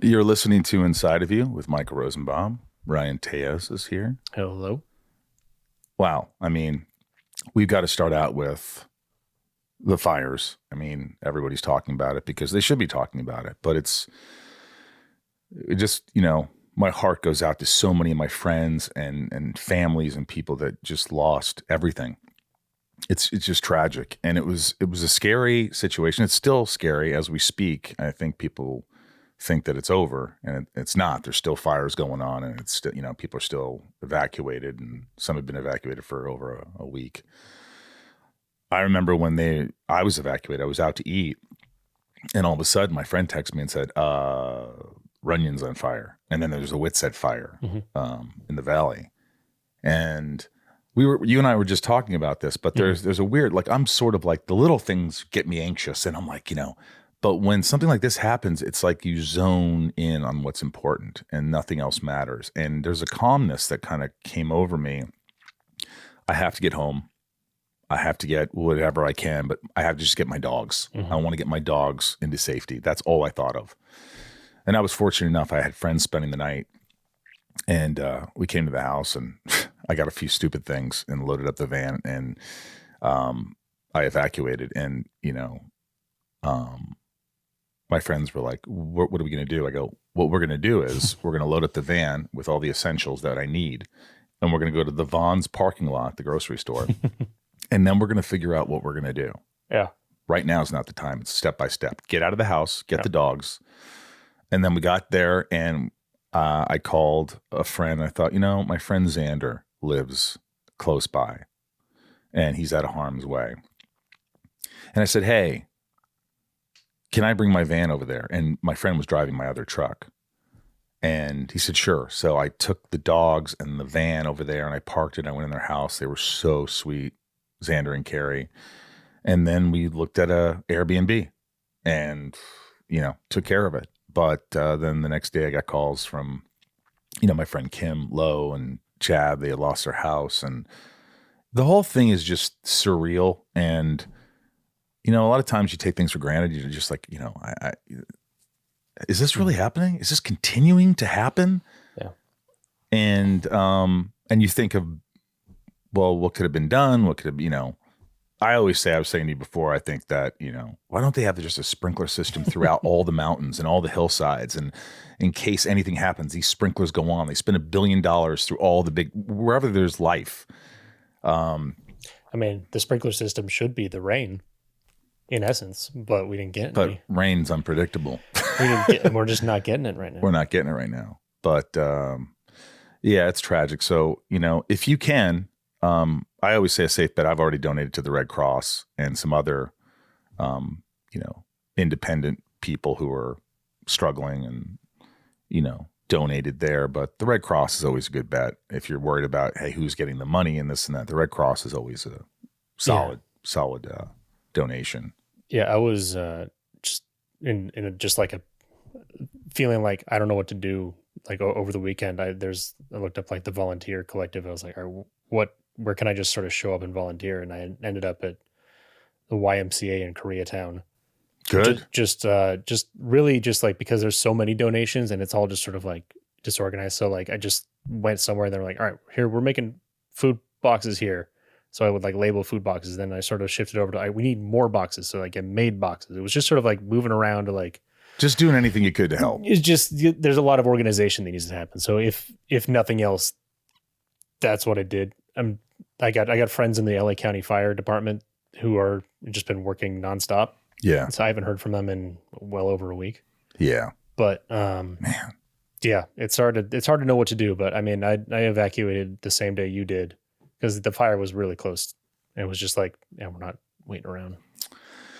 You're listening to Inside of You with Michael Rosenbaum. Ryan Teos is here. Hello. Wow. I mean, we've got to start out with the fires. I mean, everybody's talking about it because they should be talking about it. But it just, my heart goes out to so many of my friends and families and people that just lost everything. It's just tragic. And it was a scary situation. It's still scary as we speak. I think people think that it's over, and it's not. There's still fires going on, and it's still, people are still evacuated, and some have been evacuated for over a week. I remember when I was evacuated, I was out to eat, and all of a sudden my friend texted me and said, Runyon's on fire. And then there's a Whitsett fire in the valley. And you and I were just talking about this, but there's a weird, I'm sort of like, the little things get me anxious, and I'm like, but when something like this happens, it's like you zone in on what's important and nothing else matters. And there's a calmness that kind of came over me. I have to get home. I have to get whatever I can, but I have to just get my dogs. I want to get my dogs into safety. That's all I thought of. And I was fortunate enough. I had friends spending the night, and we came to the house, and I got a few stupid things and loaded up the van, and I evacuated. And, my friends were like, what are we going to do? I go, what we're going to do is we're going to load up the van with all the essentials that I need. And we're going to go to the Vons parking lot, the grocery store. And then we're going to figure out what we're going to do. Yeah. Right now is not the time. It's step by step. Get out of the house, get the dogs. And then we got there, and I called a friend. I thought, my friend Xander lives close by, and he's out of harm's way. And I said, hey, can I bring my van over there? And my friend was driving my other truck. And he said, sure. So I took the dogs and the van over there, and I parked it. I went in their house. They were so sweet, Xander and Carrie. And then we looked at a Airbnb and, took care of it. But then the next day I got calls from, my friend Kim Lowe and Chad. They had lost their house. And the whole thing is just surreal. And a lot of times you take things for granted. You're just like, is this really happening? Is this continuing to happen? Yeah. And you think of, well, what could have been done? What could have, I always say, I was saying to you before, I think that, why don't they have just a sprinkler system throughout all the mountains and all the hillsides? And in case anything happens, these sprinklers go on. They spend $1 billion through all the wherever there's life. The sprinkler system should be the rain, in essence, but we didn't get But any. Rain's unpredictable. We're just not getting it right now. We're not getting it right now. But yeah, it's tragic. So, if you can, I always say a safe bet. I've already donated to the Red Cross and some other, independent people who are struggling and, donated there. But the Red Cross is always a good bet. If you're worried about, hey, who's getting the money and this and that, the Red Cross is always a solid donation. Yeah, I was just in just like a feeling like I don't know what to do. Like over the weekend, I looked up like the volunteer collective. I was like, where can I just sort of show up and volunteer? And I ended up at the YMCA in Koreatown. Good. Just really just like, because there's so many donations and it's all just sort of like disorganized. So like I just went somewhere and they're like, all right, here, we're making food boxes here. So I would like label food boxes. Then I sort of shifted over to, we need more boxes. So like I made boxes. It was just sort of like moving around to like, just doing anything you could to help. It's just, there's a lot of organization that needs to happen. So if nothing else, that's what I did. I got friends in the LA County Fire Department who are just been working nonstop. Yeah. So I haven't heard from them in well over a week. Yeah. But man, yeah, it's hard to know what to do. But I evacuated the same day you did because the fire was really close. And it was just like, yeah, we're not waiting around.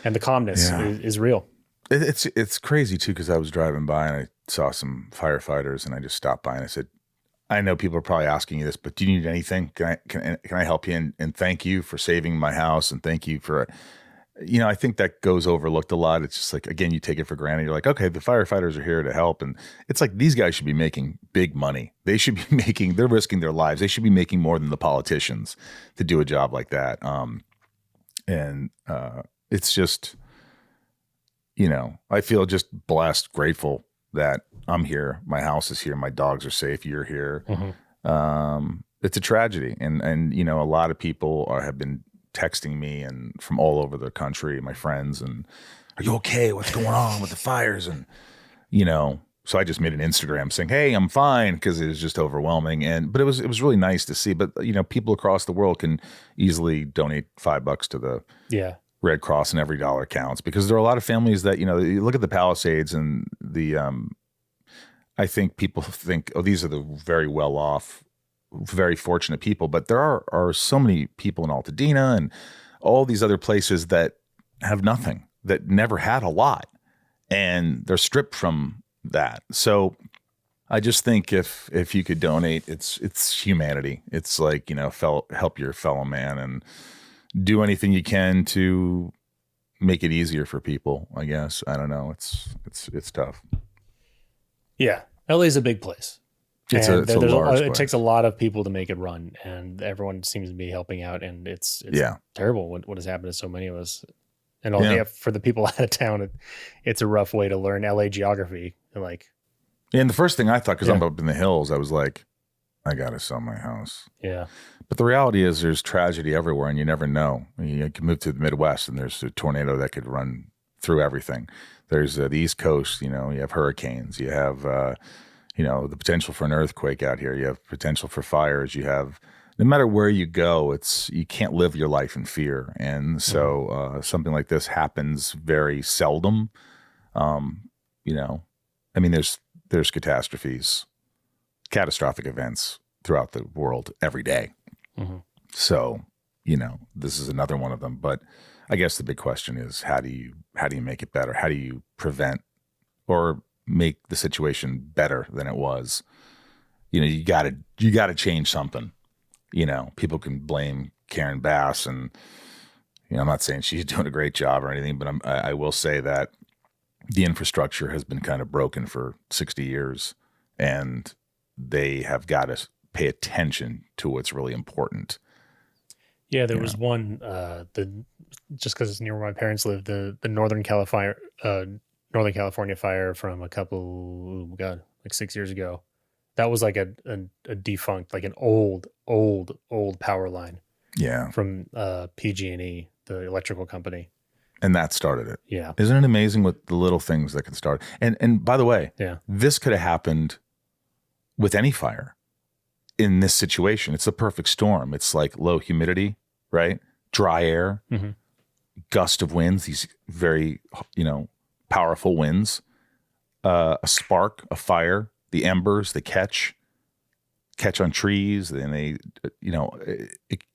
And the calmness is real. It's crazy too, because I was driving by and I saw some firefighters and I just stopped by and I said, I know people are probably asking you this, but do you need anything? Can I help you? And thank you for saving my house, and thank you for, I think that goes overlooked a lot. It's just like, again, you take it for granted. You're like, okay, the firefighters are here to help. And it's like, these guys should be making big money. They should be they're risking their lives. They should be making more than the politicians to do a job like that. It's just, I feel just blessed, grateful that I'm here, my house is here, my dogs are safe, you're here. It's a tragedy. And you know, a lot of people have been texting me and from all over the country, my friends, and are you okay? What's going on with the fires? And, you know, so I just made an Instagram saying, hey, I'm fine, because it was just overwhelming. But it was really nice to see. But, you know, people across the world can easily donate $5 to the Red Cross, and every dollar counts, because there are a lot of families that, you know, you look at the Palisades and I think people think, oh, these are the very well off, very fortunate people. But there are so many people in Altadena and all these other places that have nothing, that never had a lot, and they're stripped from that. So I just think if you could donate, it's humanity. It's like, you know, help your fellow man and do anything you can to make it easier for people, I guess. I don't know. It's tough. Yeah. LA is a big place. It's a large place. It takes a lot of people to make it run, and everyone seems to be helping out, and it's terrible what has happened to so many of us. And for the people out of town, it's a rough way to learn LA geography. And the first thing I thought, because I'm up in the hills, I was like, I got to sell my house. Yeah. But the reality is there's tragedy everywhere, and you never know. You can move to the Midwest and there's a tornado that could run through everything. There's the East Coast, you know, you have hurricanes, you have, you know, the potential for an earthquake out here. You have potential for fires. You have, no matter where you go, you can't live your life in fear. And so something like this happens very seldom. You know, I mean, there's catastrophes, catastrophic events throughout the world every day. So, you know, this is another one of them. But I guess the big question is, how do you make it better? How do you prevent or make the situation better than it was? You know, you gotta change something. You know, people can blame Karen Bass, and, you know, I'm not saying she's doing a great job or anything, but I will say that the infrastructure has been kind of broken for 60 years, and they have got to pay attention to what's really important. Yeah, there was one, just because it's near where my parents live, the Northern California fire from like 6 years ago. That was like a defunct, like an old power line. Yeah. From PG&E, the electrical company. And that started it. Yeah. Isn't it amazing what the little things that can start? And by the way, this could have happened with any fire in this situation. It's a perfect storm. It's like low humidity, right? Dry air, gust of winds, these very, you know, powerful winds, a spark, a fire, the embers, they catch on trees, and they, you know,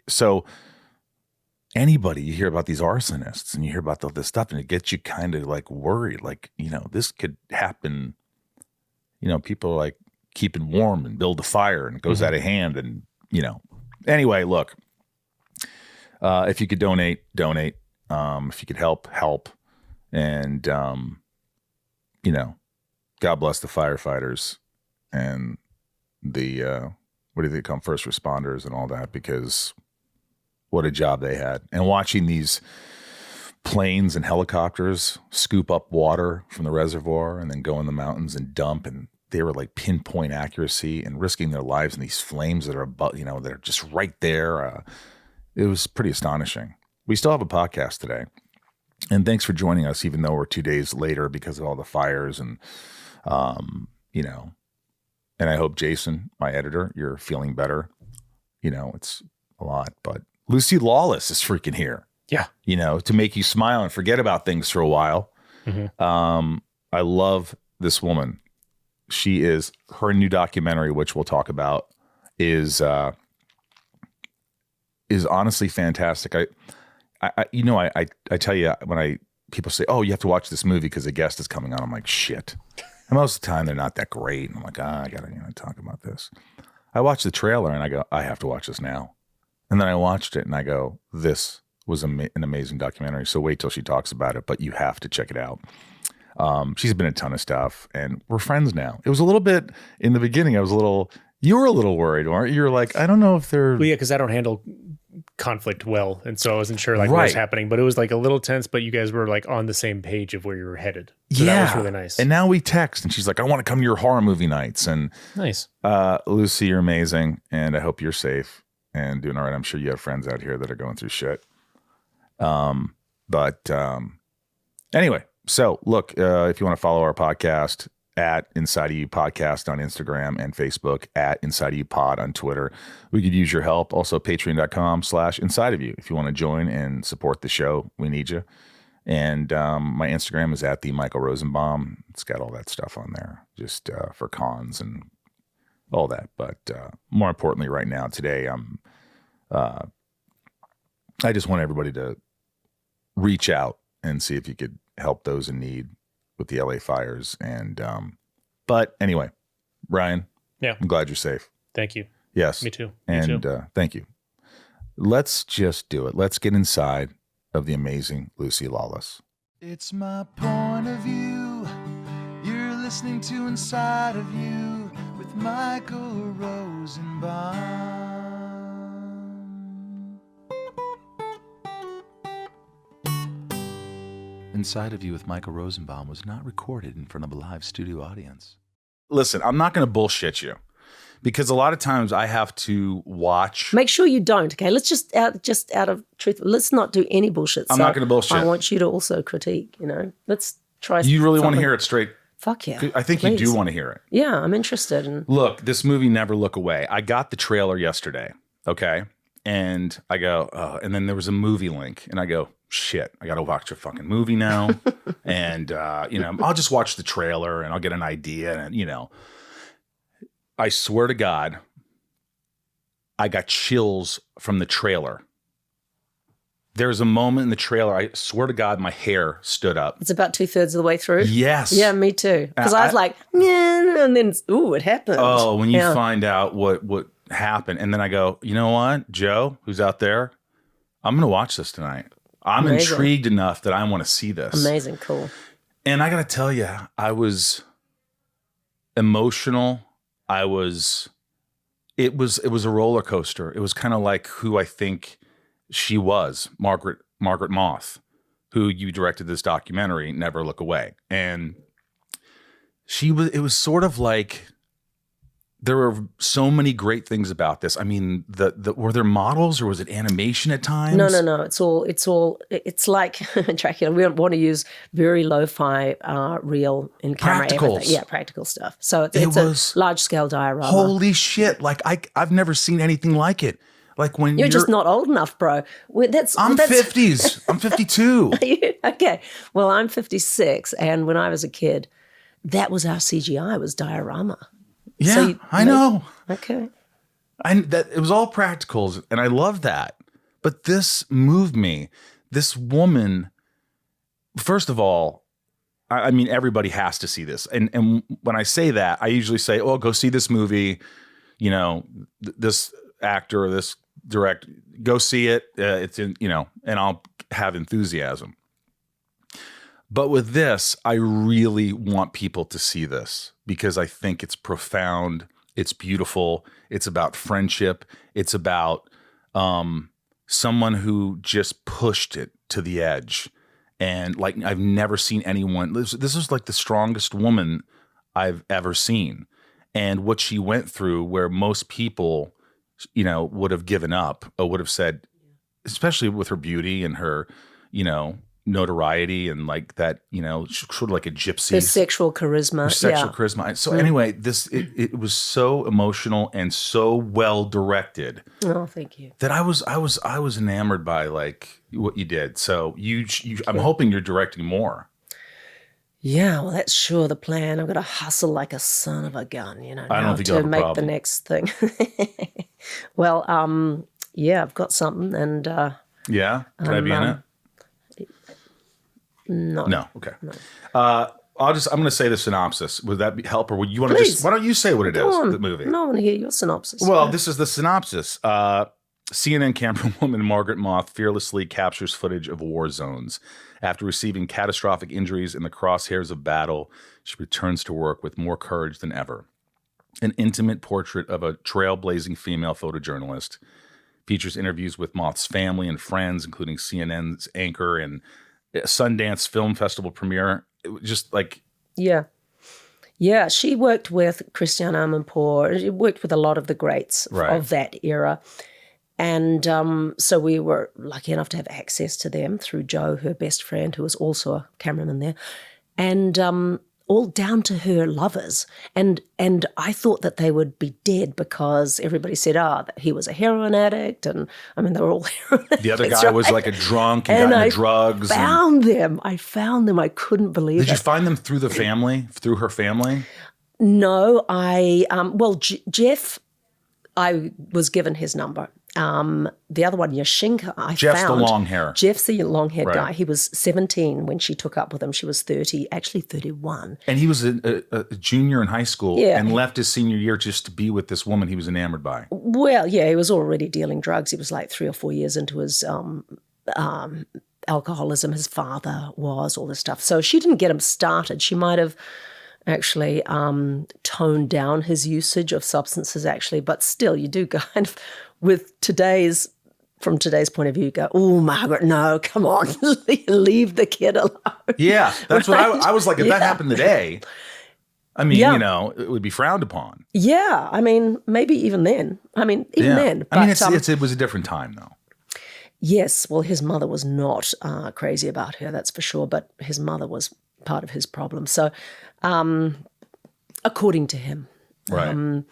so anybody, you hear about these arsonists and you hear about all this stuff, and it gets you kind of like worried, like, you know, this could happen. You know, people are like keeping warm and build a fire, and it goes out of hand, and, you know, anyway, look, if you could donate, if you could help. And, you know, God bless the firefighters and the, what do they call them, first responders and all that, because what a job they had. And watching these planes and helicopters scoop up water from the reservoir and then go in the mountains and dump, and they were like pinpoint accuracy and risking their lives in these flames that are about, you know, that are just right there. It was pretty astonishing. We still have a podcast today. And thanks for joining us, even though we're 2 days later because of all the fires and, you know, and I hope, Jason, my editor, you're feeling better. You know, it's a lot, but Lucy Lawless is freaking here. Yeah. You know, to make you smile and forget about things for a while. I love this woman. Her new documentary, which we'll talk about, is honestly fantastic. I tell you, when people say, oh, you have to watch this movie because a guest is coming on, I'm like, shit. And most of the time they're not that great. And I'm like, I got to talk about this. I watched the trailer and I go, I have to watch this now. And then I watched it and I go, this was an amazing documentary. So wait till she talks about it, but you have to check it out. She's been in a ton of stuff, and we're friends now. It was a little bit, in the beginning, you were a little worried, weren't you? You were like, I don't know if they're... Well, yeah, because I don't handle conflict well, and so I wasn't sure like what was happening, but it was like a little tense, but you guys were like on the same page of where you were headed. So that was really nice. And now we text, and she's like, I want to come to your horror movie nights. And nice. Lucy, you're amazing, and I hope you're safe and doing all right. I'm sure you have friends out here that are going through shit. Anyway, so look, if you want to follow our podcast, at Inside of You Podcast on Instagram and Facebook, at Inside of You Pod on Twitter. We could use your help. Also, patreon.com/Inside of You. If you want to join and support the show, we need you. And my Instagram is at the Michael Rosenbaum. It's got all that stuff on there, just for cons and all that. But more importantly, right now, today, I just want everybody to reach out and see if you could help those in need with the LA fires. And but anyway, Ryan, I'm glad you're safe. Thank you. Yes, me too. And thank you. Let's just do it. Let's get inside of the amazing Lucy Lawless. It's my point of view. You're listening to Inside of You with Michael Rosenbaum. Inside of You with Michael Rosenbaum was not recorded in front of a live studio audience. Listen, I'm not going to bullshit you because a lot of times I have to watch. Make sure you don't, okay? Let's just out of truth, let's not do any bullshit. I'm not going to bullshit. I want you to also critique, Let's try. You really want to hear it straight? Fuck yeah. I think please. You do want to hear it. Yeah, I'm interested. Look, this movie, Never Look Away. I got the trailer yesterday, okay? And I go, and then there was a movie link, and I go, shit, I got to watch a fucking movie now. And, I'll just watch the trailer and I'll get an idea. And, I swear to God, I got chills from the trailer. There's a moment in the trailer, I swear to God, my hair stood up. It's about 2/3 of the way through. Yes. Yeah, me too. Because I was like, yeah, and then, it happened. Oh, when you find out what happened. And then I go, you know what, Joe, who's out there, I'm going to watch this tonight. I'm intrigued enough that I want to see this. Amazing, cool. And I got to tell you, I was emotional. It was a roller coaster. It was kind of like who I think she was, Margaret Moth, who you directed this documentary, Never Look Away. And it was sort of like, there were so many great things about this. I mean, were there models or was it animation at times? No. It's like Dracula. We don't want to use very lo-fi real in camera. Practicals. Everything. Yeah, practical stuff. So it's a large scale diorama. Holy shit. Like I've never seen anything like it. Like when you're just not old enough, bro. I'm 50s. I'm 52. Okay. Well, I'm 56. And when I was a kid, that was our CGI, was diorama. Yeah, so I know. Okay. It was all practicals, and I love that. But this moved me. This woman, first of all, I mean, everybody has to see this. And when I say that, I usually say, oh, go see this movie. This actor or this director, go see it. It's in, and I'll have enthusiasm. But with this, I really want people to see this because I think it's profound. It's beautiful. It's about friendship. It's about someone who just pushed it to the edge. And like, I've never seen anyone. This is like the strongest woman I've ever seen. And what she went through, where most people, would have given up or would have said, especially with her beauty and her, notoriety and like that, sort of like a gypsy. Her sexual charisma. Her sexual charisma. So anyway, it was so emotional and so well directed. Oh, thank you. That I was enamored by like what you did. So I'm hoping you're directing more. Yeah, well, that's sure the plan. I'm going to hustle like a son of a gun, I don't think you'll have a make problem. the next thing. Well, I've got something, and yeah, can I be in it? No. Okay. No. I'm going to say the synopsis. Would that help, or would you want to just? Why don't you say what it is? The movie. No, I want to hear your synopsis. Well, this is the synopsis. CNN camerawoman Margaret Moth fearlessly captures footage of war zones. After receiving catastrophic injuries in the crosshairs of battle, she returns to work with more courage than ever. An intimate portrait of a trailblazing female photojournalist features interviews with Moth's family and friends, including CNN's anchor and Sundance Film Festival premiere. It was just like... Yeah. Yeah, she worked with Christiane Amanpour. She worked with a lot of the greats of that era. And so we were lucky enough to have access to them through Joe, her best friend, who was also a cameraman there. And all down to her lovers. And I thought that they would be dead because everybody said, that he was a heroin addict. And I mean, they were all heroin addicts. The other guy was like a drunk and got into drugs. I found them. I couldn't believe it. Did you find them through the family, through her family? No, Jeff, I was given his number. The other one, Yashinka, Jeff's the long hair. Jeff's the long-haired guy. He was 17 when she took up with him. She was 30, actually 31. And he was a junior in high school and left his senior year just to be with this woman he was enamored by. Well, yeah, he was already dealing drugs. He was like 3 or 4 years into his alcoholism. His father was, all this stuff. So she didn't get him started. She might have actually toned down his usage of substances, actually. But still, you do kind of... From today's point of view, go, oh, Margaret, no, come on, leave the kid alone. Yeah, that's what I was like, if that happened today, I mean, it would be frowned upon. Yeah, I mean, maybe even then. Then. But, I mean, it was a different time, though. Yes, well, his mother was not crazy about her, that's for sure, but his mother was part of his problem. So, according to him. Right.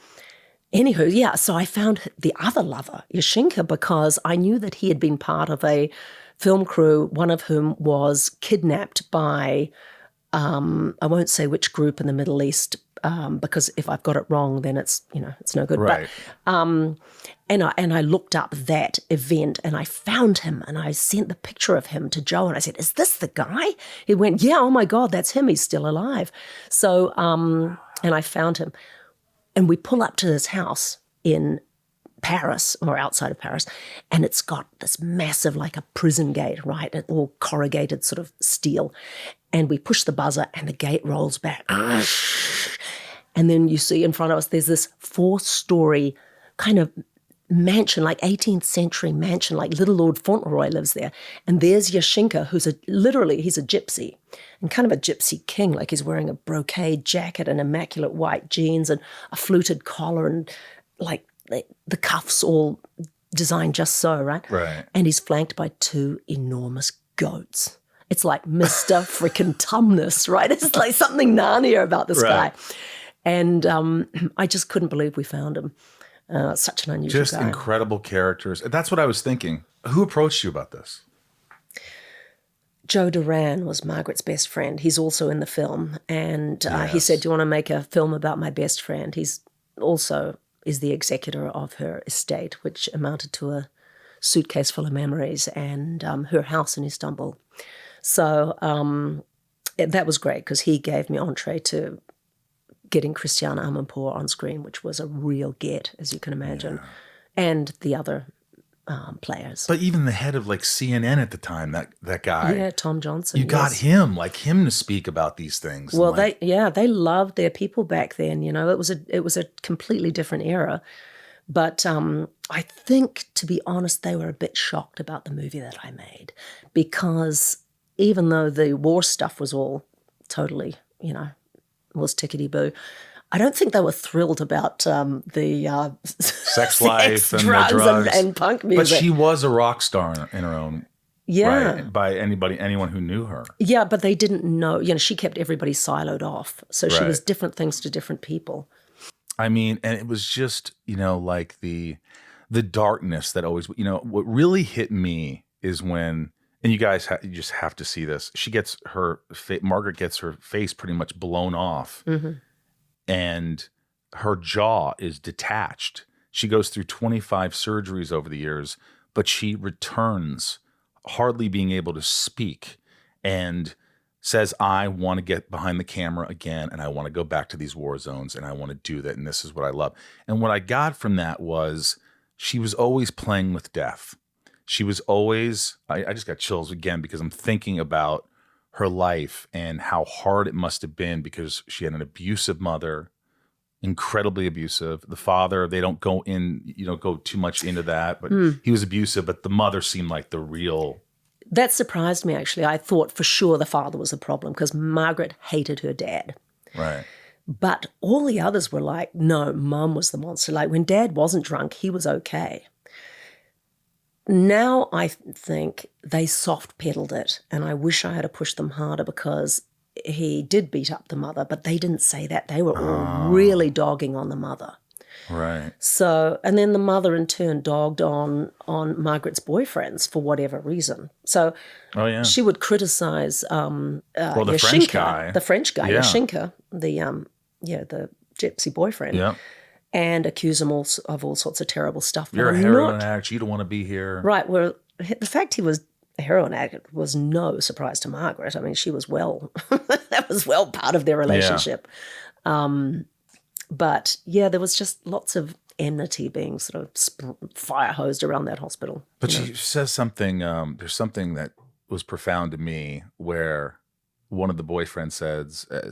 Anywho, yeah, so I found the other lover, Yashinka, because I knew that he had been part of a film crew, one of whom was kidnapped by, I won't say which group in the Middle East, because if I've got it wrong, then it's no good. Right. But, and I looked up that event and I found him and I sent the picture of him to Joe and I said, is this the guy? He went, yeah, oh my God, that's him. He's still alive. So, and I found him. And we pull up to this house in Paris or outside of Paris, and it's got this massive, like a prison gate, right? All corrugated sort of steel. And we push the buzzer and the gate rolls back. And then you see in front of us, there's this 4-story kind of mansion, like 18th century mansion, like little Lord Fauntleroy lives there. And there's Yashinka, who's he's a gypsy and kind of a gypsy king, like he's wearing a brocade jacket and immaculate white jeans and a fluted collar and like the cuffs all designed just so, right? Right. And he's flanked by 2 enormous goats. It's like Mr. Frickin' Tumnus, right? It's like something Narnia about this guy. And I just couldn't believe we found him. Such an unusual Just guy. incredible characters. That's what I was thinking. Who approached you about this? Joe Duran was Margaret's best friend. He's also in the film. And he said, do you want to make a film about my best friend? He's also is the executor of her estate, which amounted to a suitcase full of memories and her house in Istanbul. So that was great because he gave me entree to getting Christiane Amanpour on screen, which was a real get, as you can imagine, and the other players. But even the head of like CNN at the time, that guy. Yeah, Tom Johnson. You got him to speak about these things. Well, they loved their people back then. You know, it was a completely different era. But I think, to be honest, they were a bit shocked about the movie that I made because even though the war stuff was all totally, was tickety-boo, I don't think they were thrilled about the sex life and drugs, the drugs and punk music. But she was a rock star in her own right? By anyone who knew her. Yeah, but they didn't know. She kept everybody siloed off. So she was different things to different people. I mean, and it was just, like the darkness that always, what really hit me is when, and you guys, you just have to see this. She gets Margaret gets her face pretty much blown off, and her jaw is detached. She goes through 25 surgeries over the years, but she returns hardly being able to speak and says, I want to get behind the camera again, and I want to go back to these war zones, and I want to do that, and this is what I love. And what I got from that was she was always playing with death. She was always, I just got chills again because I'm thinking about her life and how hard it must have been because she had an abusive mother, incredibly abusive. The father, they don't go too much into that, but he was abusive. But the mother seemed like the real. That surprised me, actually. I thought for sure the father was the problem because Margaret hated her dad. Right. But all the others were like, no, Mum was the monster. Like when Dad wasn't drunk, he was okay. Now I think they soft pedaled it, and I wish I had to push them harder because he did beat up the mother, but they didn't say that. They were all really dogging on the mother. Right. So, and then the mother in turn dogged on Margaret's boyfriends for whatever reason. So she would criticize the Yashinka, French guy. The French guy, Yeah. Yashinka, the gypsy boyfriend. Yeah. And accuse him of all sorts of terrible stuff. You're a heroin addict. You don't want to be here. Right. Well, the fact he was a heroin addict was no surprise to Margaret. I mean, she was that was part of their relationship. Yeah. But yeah, there was just lots of enmity being sort of fire hosed around that hospital. But she says something, there's something that was profound to me where one of the boyfriends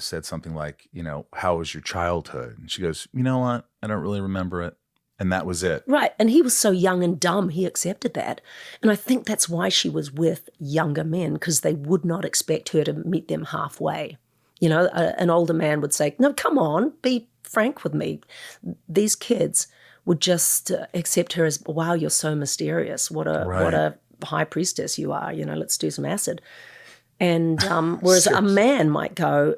said something like, how was your childhood? And she goes, you know what? I don't really remember it. And that was it. Right. And he was so young and dumb, he accepted that. And I think that's why she was with younger men, because they would not expect her to meet them halfway. An older man would say, no, come on, be frank with me. These kids would just accept her as, wow, you're so mysterious. What a high priestess you are. Let's do some acid. And whereas a man might go,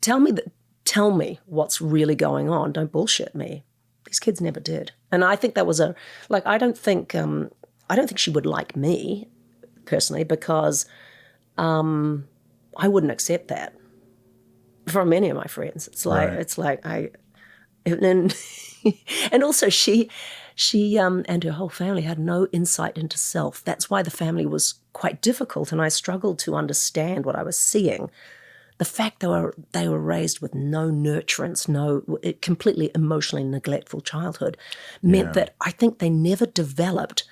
tell me what's really going on. Don't bullshit me. These kids never did. And I think that was I don't think she would like me personally, because I wouldn't accept that from any of my friends. It's like and also she and her whole family had no insight into self. That's why the family was quite difficult, and I struggled to understand what I was seeing. The fact they were raised with no nurturance, completely emotionally neglectful childhood, meant that I think they never developed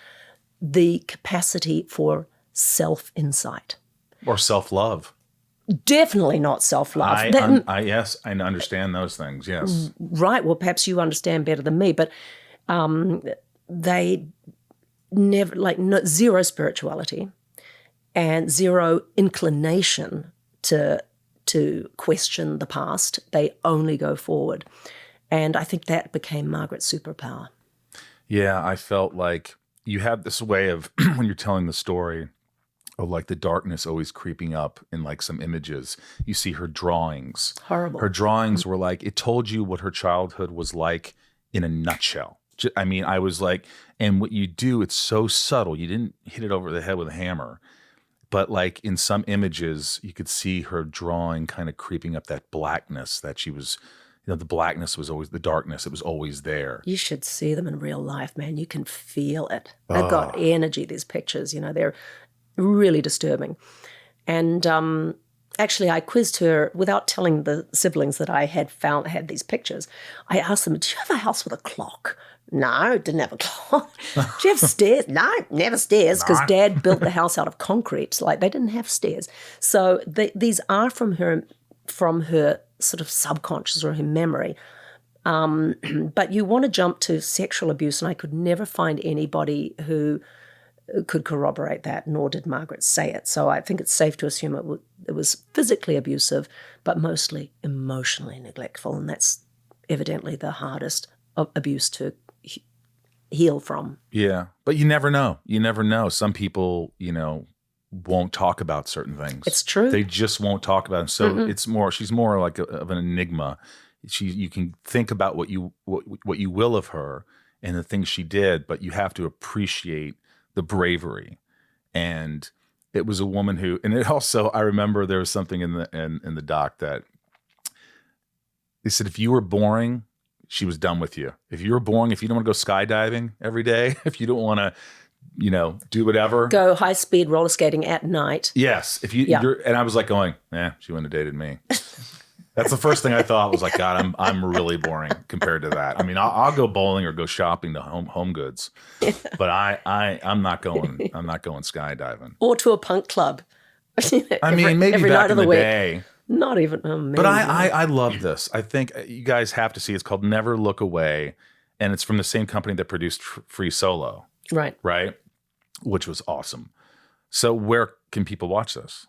the capacity for self-insight. Or self-love. Definitely not self-love. Yes, I understand those things, yes. Right, well, perhaps you understand better than me, but they never, zero spirituality and zero inclination to question the past. They only go forward. And I think that became Margaret's superpower. Yeah, I felt like you have this way of, when you're telling the story, of like the darkness always creeping up in like some images. You see her drawings. Horrible. Her drawings were like, it told you what her childhood was like in a nutshell. I mean, I was like, and what you do, it's so subtle. You didn't hit it over the head with a hammer. But like in some images, you could see her drawing kind of creeping up that blackness that she was, the blackness was always, the darkness, it was always there. You should see them in real life, man. You can feel it. They've got energy, these pictures, they're really disturbing. And actually, I quizzed her without telling the siblings that I had these pictures. I asked them, do you have a house with a clock? No, didn't have a clock. Do you have stairs? No, never stairs, because Dad built the house out of concrete. So, they didn't have stairs. So these are from her sort of subconscious or her memory. But you want to jump to sexual abuse, and I could never find anybody who could corroborate that, nor did Margaret say it. So I think it's safe to assume it was physically abusive, but mostly emotionally neglectful, and that's evidently the hardest abuse to heal from. Yeah, but you never know. You never know. Some people, won't talk about certain things. It's true. They just won't talk about them. So she's more like of an enigma. You can think about what you will of her and the things she did, but you have to appreciate the bravery. And it was a woman who, and it also, I remember there was something in the doc that they said, if you were boring, she was done with you. If you were boring, if you don't want to go skydiving every day, if you don't want to, do whatever. Go high speed roller skating at night. Yes. And I was like going, she wouldn't have dated me. That's the first thing I thought was like, God, I'm really boring compared to that. I mean, I'll go bowling or go shopping to home goods, but I'm not going skydiving or to a punk club. I mean, maybe every back night in of the week. day. Not even, oh man. But I love this. I think you guys have to see. It's called Never Look Away, and it's from the same company that produced Free Solo, Right. Which was awesome. So where can people watch this?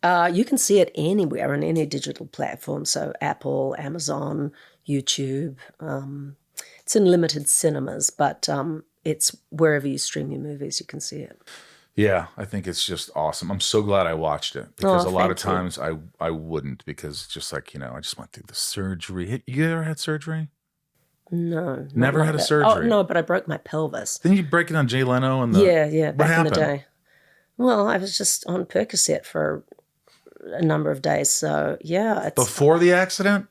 You can see it anywhere on any digital platform. So Apple, Amazon, YouTube. It's in limited cinemas, but it's wherever you stream your movies, you can see it. Yeah, I think it's just awesome. I'm so glad I watched it because a lot of thank you. times I wouldn't because just like, I just went through the surgery. You ever had surgery? No. Never not had a that. surgery? Oh, no, but I broke my pelvis. Didn't you break it on Jay Leno? And Yeah, what back happened? in the day. Well, I was just on Percocet for a number of days. So, yeah. Before the accident?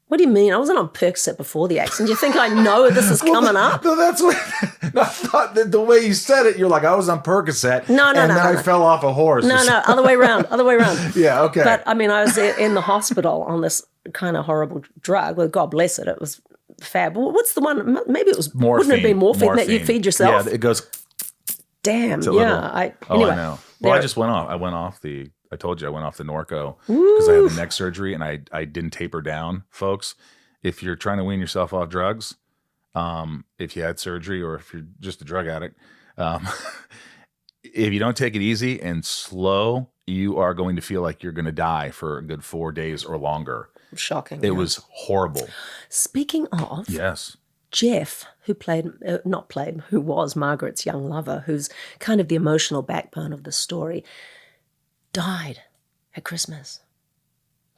What do you mean? I wasn't on Percocet before the accident. Do you think I know this is coming up? No, that's what I thought. That the way you said it, you're like, I was on Percocet. No, and then I fell off a horse. No, other way around. Yeah, okay. But I mean, I was in the hospital on this kind of horrible drug. Well, God bless it. It was fab. What's the one? Maybe it was morphine. Wouldn't it be morphine that you feed yourself? Yeah, it goes. Damn. Yeah. Anyway, I know. Well, I just went off. I told you I went off the Norco because I had the neck surgery and I didn't taper down, folks. If you're trying to wean yourself off drugs, if you had surgery or if you're just a drug addict, if you don't take it easy and slow, you are going to feel like you're going to die for a good 4 days or longer. Shocking. It was horrible. Speaking of, Yes. Jeff, who was Margaret's young lover, who's kind of the emotional backbone of the story, died at Christmas.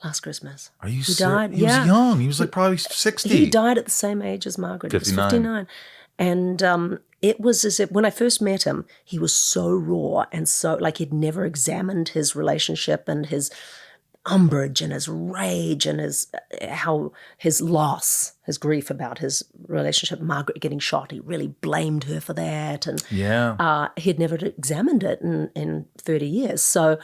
Last Christmas. Are you serious? Died. He was young. He was like probably 60. He died at the same age as Margaret. 59. He was 59. And it was as if when I first met him, he was so raw and so like he'd never examined his relationship and his umbrage and his rage and his loss, his grief about his relationship. Margaret getting shot, he really blamed her for that. And he'd never examined it in 30 years. So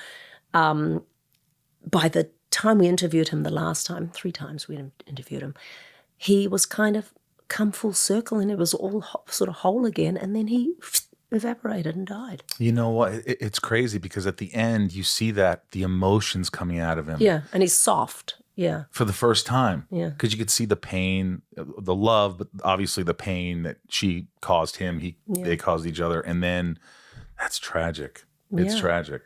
by the time we interviewed him the last time, 3 times we interviewed him, he was kind of come full circle and it was all sort of whole again, and then he evaporated and died. You know what? It's crazy because at the end you see that the emotions coming out of him. Yeah, and he's soft. Yeah. For the first time. Yeah. Because you could see the pain, the love, but obviously the pain that she caused him, they caused each other, and then that's tragic. It's tragic.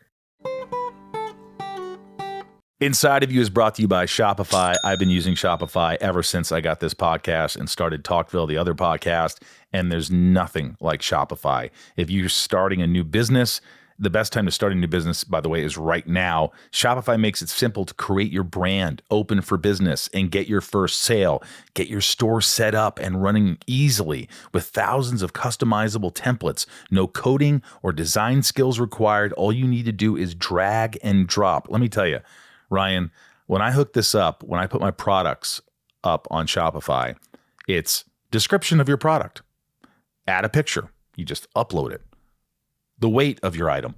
Inside of You is brought to you by Shopify. I've been using Shopify ever since I got this podcast and started Talkville, the other podcast, and there's nothing like Shopify. If you're starting a new business, the best time to start a new business, by the way, is right now. Shopify makes it simple to create your brand, open for business, and get your first sale. Get your store set up and running easily with thousands of customizable templates. No coding or design skills required. All you need to do is drag and drop. Let me tell you, Ryan, when I hook this up, when I put my products up on Shopify, it's description of your product. Add a picture. You just upload it. The weight of your item.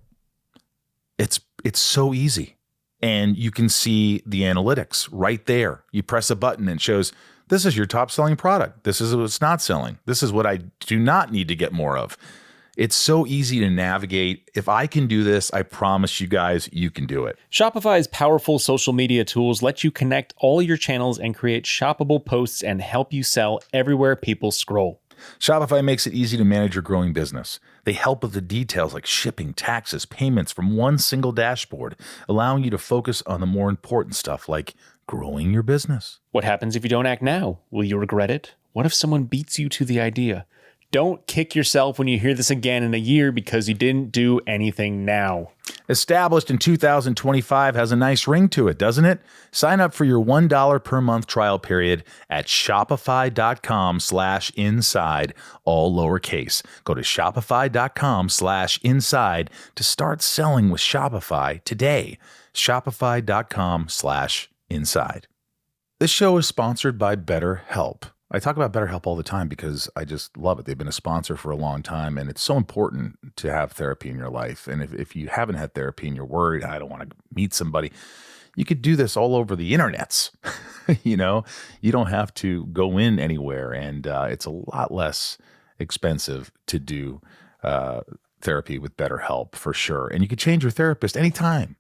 It's so easy. And you can see the analytics right there. You press a button and it shows, this is your top selling product. This is what's not selling. This is what I do not need to get more of. It's so easy to navigate. If I can do this, I promise you guys, you can do it. Shopify's powerful social media tools let you connect all your channels and create shoppable posts and help you sell everywhere people scroll. Shopify makes it easy to manage your growing business. They help with the details like shipping, taxes, payments from one single dashboard, allowing you to focus on the more important stuff like growing your business. What happens if you don't act now? Will you regret it? What if someone beats you to the idea? Don't kick yourself when you hear this again in a year because you didn't do anything now. Established in 2025 has a nice ring to it, doesn't it? Sign up for your $1 per month trial period at shopify.com/inside, all lowercase. Go to shopify.com/inside to start selling with Shopify today. Shopify.com/inside. This show is sponsored by BetterHelp. I talk about BetterHelp all the time because I just love it. They've been a sponsor for a long time, and it's so important to have therapy in your life. And if you haven't had therapy and you're worried, I don't want to meet somebody, you could do this all over the internets. You don't have to go in anywhere, and it's a lot less expensive to do therapy with BetterHelp for sure. And you can change your therapist anytime.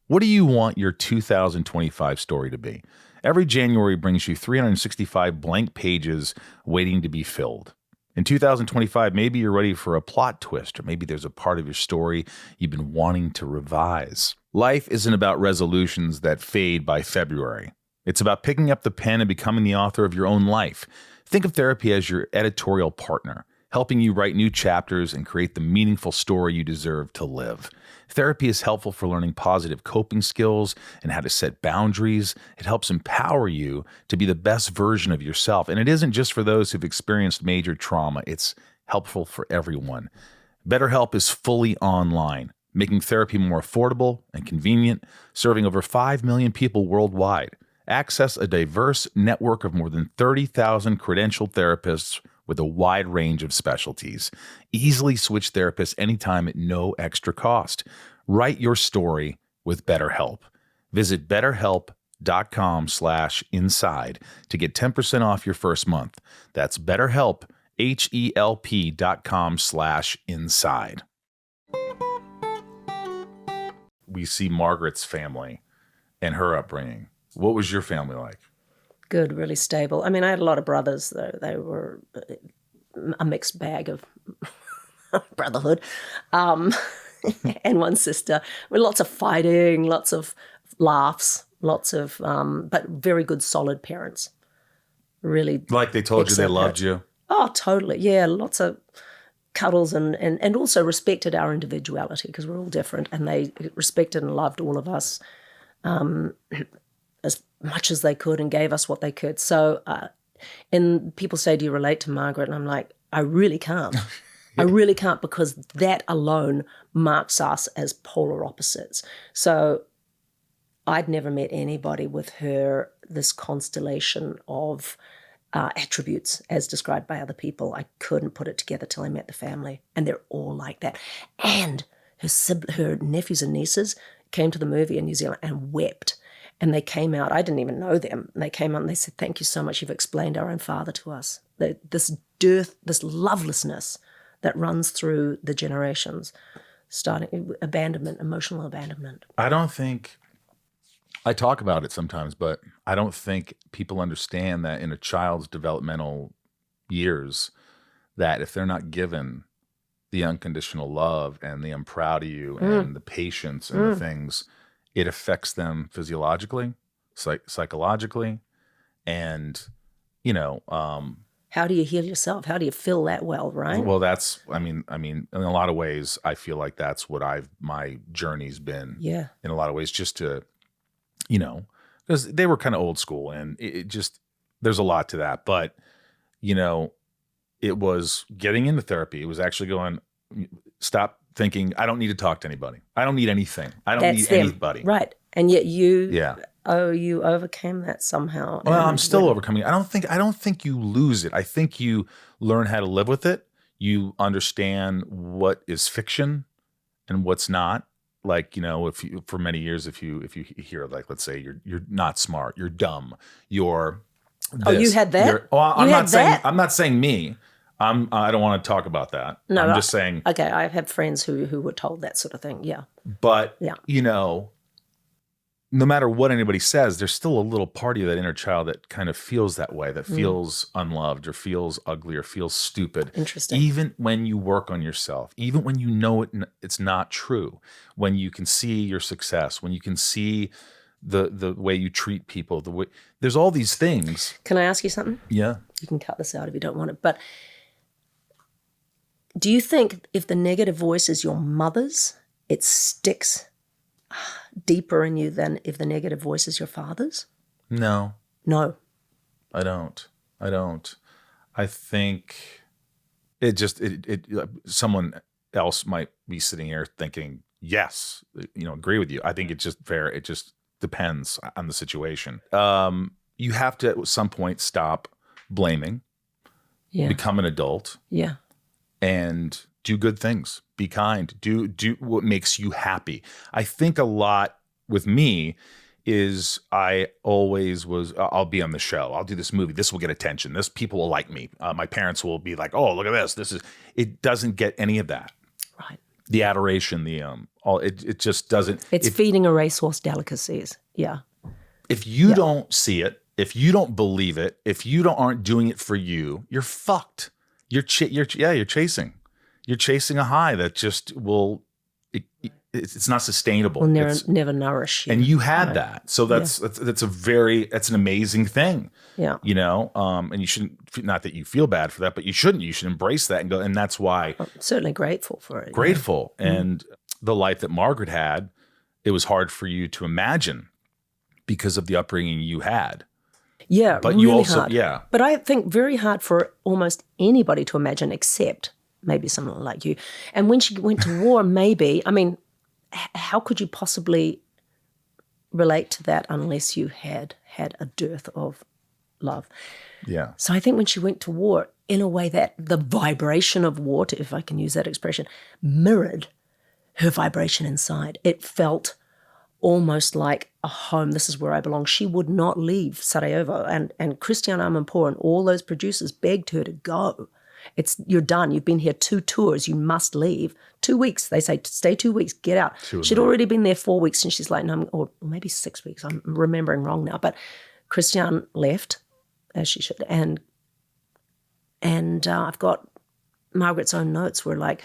What do you want your 2025 story to be? Every January brings you 365 blank pages waiting to be filled. In 2025, maybe you're ready for a plot twist, or maybe there's a part of your story you've been wanting to revise. Life isn't about resolutions that fade by February. It's about picking up the pen and becoming the author of your own life. Think of therapy as your editorial partner, helping you write new chapters and create the meaningful story you deserve to live. Therapy is helpful for learning positive coping skills and how to set boundaries. It helps empower you to be the best version of yourself. And it isn't just for those who've experienced major trauma. It's helpful for everyone. BetterHelp is fully online, making therapy more affordable and convenient, serving over 5 million people worldwide. Access a diverse network of more than 30,000 credentialed therapists with a wide range of specialties. Easily switch therapists anytime at no extra cost. Write your story with BetterHelp. Visit betterhelp.com/inside to get 10% off your first month. That's BetterHelp, HELP.com/inside. We see Margaret's family and her upbringing. What was your family like? Good, really stable. I mean, I had a lot of brothers, though. They were a mixed bag of brotherhood. And one sister with lots of fighting, lots of laughs, lots of, but very good, solid parents. Really. Like they told you they loved you? Oh, totally. Yeah, lots of cuddles and also respected our individuality because we're all different, and they respected and loved all of us as much as they could and gave us what they could. So, and people say, do you relate to Margaret? And I'm like, I really can't. I really can't, because that alone marks us as polar opposites. So I'd never met anybody with her, this constellation of attributes as described by other people. I couldn't put it together till I met the family, and they're all like that. And her nephews and nieces came to the movie in New Zealand and wept. And they came out, I didn't even know them. And they came out and they said, thank you so much. You've explained our own father to us. This dearth, this lovelessness that runs through the generations, starting abandonment, emotional abandonment. I talk about it sometimes, but I don't think people understand that in a child's developmental years, that if they're not given the unconditional love and the I'm proud of you and the patience and the things, it affects them physiologically, psychologically, and, how do you heal yourself? How do you feel that well, right? Well, that's, I mean, in a lot of ways, I feel like that's what my journey's been. Yeah. In a lot of ways, just to, because they were kind of old school, and it just, there's a lot to that. But, it was getting into therapy. It was actually going, stop thinking, I don't need to talk to anybody. I don't need anything. I don't need anybody. Right. And yet you overcame that somehow. Well, I'm still overcoming it. I don't think you lose it. I think you learn how to live with it. You understand what is fiction and what's not. Like, for many years, if you hear, like, let's say you're not smart, you're dumb, you're this, oh, you had that? I'm not saying me. I don't want to talk about that. No, I'm just saying. Okay, I've had friends who were told that sort of thing. Yeah. But no matter what anybody says, there's still a little part of that inner child that kind of feels that way, that feels unloved or feels ugly or feels stupid. Interesting. Even when you work on yourself, even when you know it's not true, when you can see your success, when you can see the way you treat people, there's all these things. Can I ask you something? Yeah. You can cut this out if you don't want it, but do you think if the negative voice is your mother's, it sticks deeper in you than if the negative voice is your father's? No. No. I don't. I think it just, someone else might be sitting here thinking, yes, agree with you. I think it's just fair. It just depends on the situation. You have to at some point stop blaming, become an adult. Yeah. And do good things, be kind, do what makes you happy. I think a lot with me is I always was, I'll be on the show, I'll do this movie, this will get attention, this people will like me. My parents will be like, oh, look at this. It doesn't get any of that. Right. The adoration, all it just doesn't. It's feeding a racehorse delicacies. Yeah. If you don't see it, if you don't believe it, if you aren't doing it for you, you're fucked. You're chasing. You're chasing a high that just will. It's not sustainable. Will never nourish you. And you had that, so that's an amazing thing. Yeah. You know, and you shouldn't. Not that you feel bad for that, but you shouldn't. You should embrace that and go. And that's why I'm certainly grateful for it. grateful. And the life that Margaret had, it was hard for you to imagine because of the upbringing you had. Yeah, but really you also hard. But I think very hard for almost anybody to imagine, except maybe someone like you. And when she went to war, maybe, I mean, how could you possibly relate to that unless you had a dearth of love? Yeah. So I think when she went to war, in a way that the vibration of war, if I can use that expression, mirrored her vibration inside. It felt almost like a home. This is where I belong. She would not leave Sarajevo. And Christian Amanpour and all those producers begged her to go. You're done. You've been here 2 tours. You must leave. 2 weeks. They say, stay 2 weeks. Get out. She'd already been there 4 weeks, and she's like, no, or maybe 6 weeks. I'm remembering wrong now. But Christian left, as she should. And I've got Margaret's own notes where like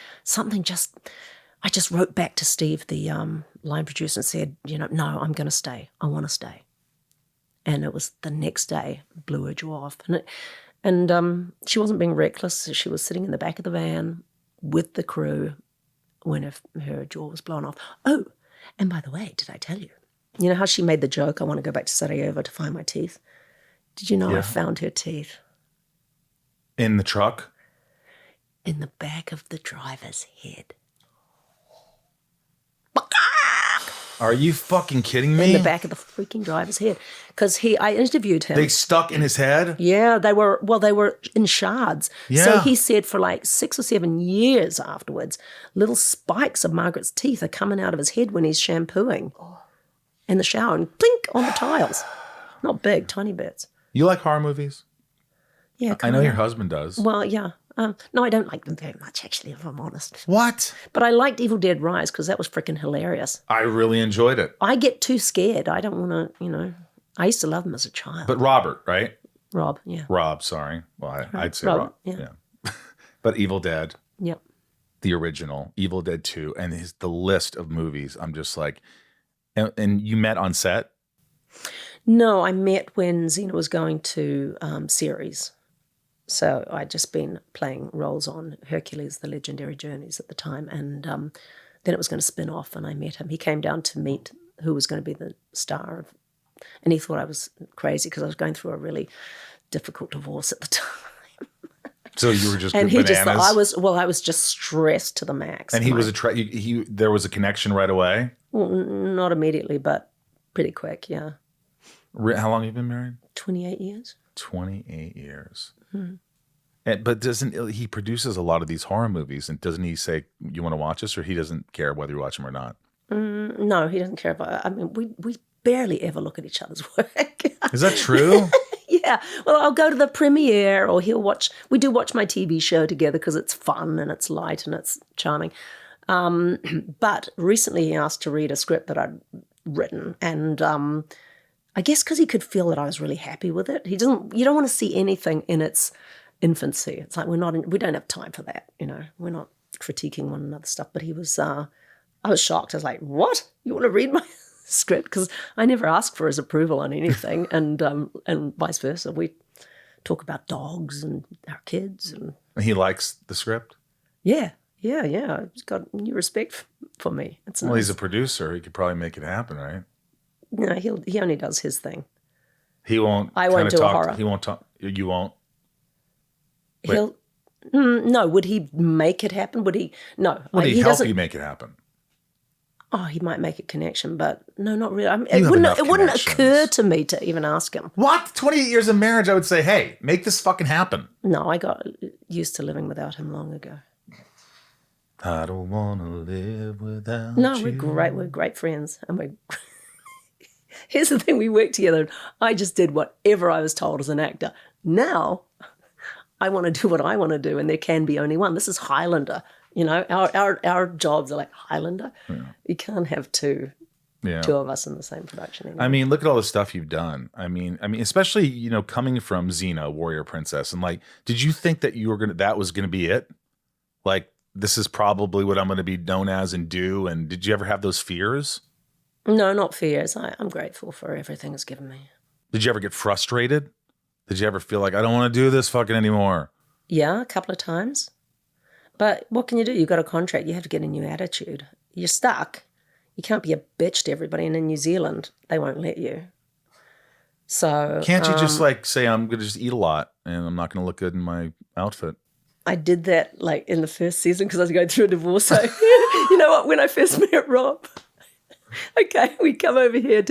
I just wrote back to Steve, the line producer, and said, no, I'm going to stay. I want to stay. And it was the next day, blew her jaw off. And she wasn't being reckless. She was sitting in the back of the van with the crew when her jaw was blown off. Oh, and by the way, did I tell you? You know how she made the joke, I want to go back to Sarajevo to find my teeth? Did you know I found her teeth? In the truck? In the back of the driver's head. Are you fucking kidding me? In the back of the freaking driver's head. Because I interviewed him. They stuck in his head? Yeah, they were in shards. Yeah. So he said for like 6 or 7 years afterwards, little spikes of Margaret's teeth are coming out of his head when he's shampooing in the shower and blink on the tiles. Not big, tiny bits. You like horror movies? Yeah, I know your husband does. Well, yeah. No, I don't like them very much, actually, if I'm honest. What? But I liked Evil Dead Rise because that was freaking hilarious. I really enjoyed it. I get too scared. I don't want to, I used to love them as a child. But Robert, right? Rob, yeah. Rob, sorry. Well, I'd say Rob. Yeah. But Evil Dead. Yep. The original, Evil Dead 2, and the list of movies, I'm just like, and you met on set? No, I met when Xena was going to series. So I'd just been playing roles on Hercules, The Legendary Journeys at the time, and then it was going to spin off, and I met him. He came down to meet who was going to be the star, and he thought I was crazy because I was going through a really difficult divorce at the time. So you were just and he bananas? just thought I was just stressed to the max. And he was there was a connection right away? Well, not immediately, but pretty quick, yeah. How long have you been married? 28 years. 28 years. Mm-hmm. But he produces a lot of these horror movies, and doesn't he say, you want to watch this, or he doesn't care whether you watch them or not? No, he doesn't care about it. I mean, we barely ever look at each other's work. Is that true? Yeah. Well, I'll go to the premiere, or we do watch my TV show together because it's fun and it's light and it's charming. But recently he asked to read a script that I'd written, and I guess because he could feel that I was really happy with it. You don't want to see anything in its infancy. It's like we don't have time for that. We're not critiquing one another's stuff. But he was, I was shocked. I was like, "What? You want to read my script?" Because I never ask for his approval on anything, and vice versa. We talk about dogs and our kids, and he likes the script. Yeah. He's got new respect for me. It's well, nice. He's a producer. He could probably make it happen, right? No, he only does his thing. He won't. I won't do a horror. He won't talk. You won't. Wait. No. Would he make it happen? Would he? No. Would he help you make it happen? Oh, he might make a connection, but no, not really. It wouldn't occur to me to even ask him. What? 28 years of marriage, I would say, hey, make this fucking happen. No, I got used to living without him long ago. I don't want to live without No, you. we're great. We're great friends, and Here's the thing, we work together. I just did whatever I was told as an actor. Now, I want to do what I want to do, and there can be only one. This is Highlander, You know, our jobs are like Highlander. You can't have two of us in the same production anymore. I mean, look at all the stuff you've done. I mean, especially, you know, coming from Xena, Warrior Princess, and like, did you think that that was gonna be it? Like, this is probably what I'm gonna be known as and do. And did you ever have those fears? No, not fears. I'm grateful for everything it's given me. Did you ever get frustrated? Did you ever feel like, I don't want to do this fucking anymore? Yeah, a couple of times. But what can you do? You've got a contract. You have to get a new attitude. You're stuck. You can't be a bitch to everybody. And in New Zealand, they won't let you. So can't you just like say, I'm going to just eat a lot and I'm not going to look good in my outfit? I did that like in the first season because I was going through a divorce. So you know what? When I first met Rob, okay, we come over here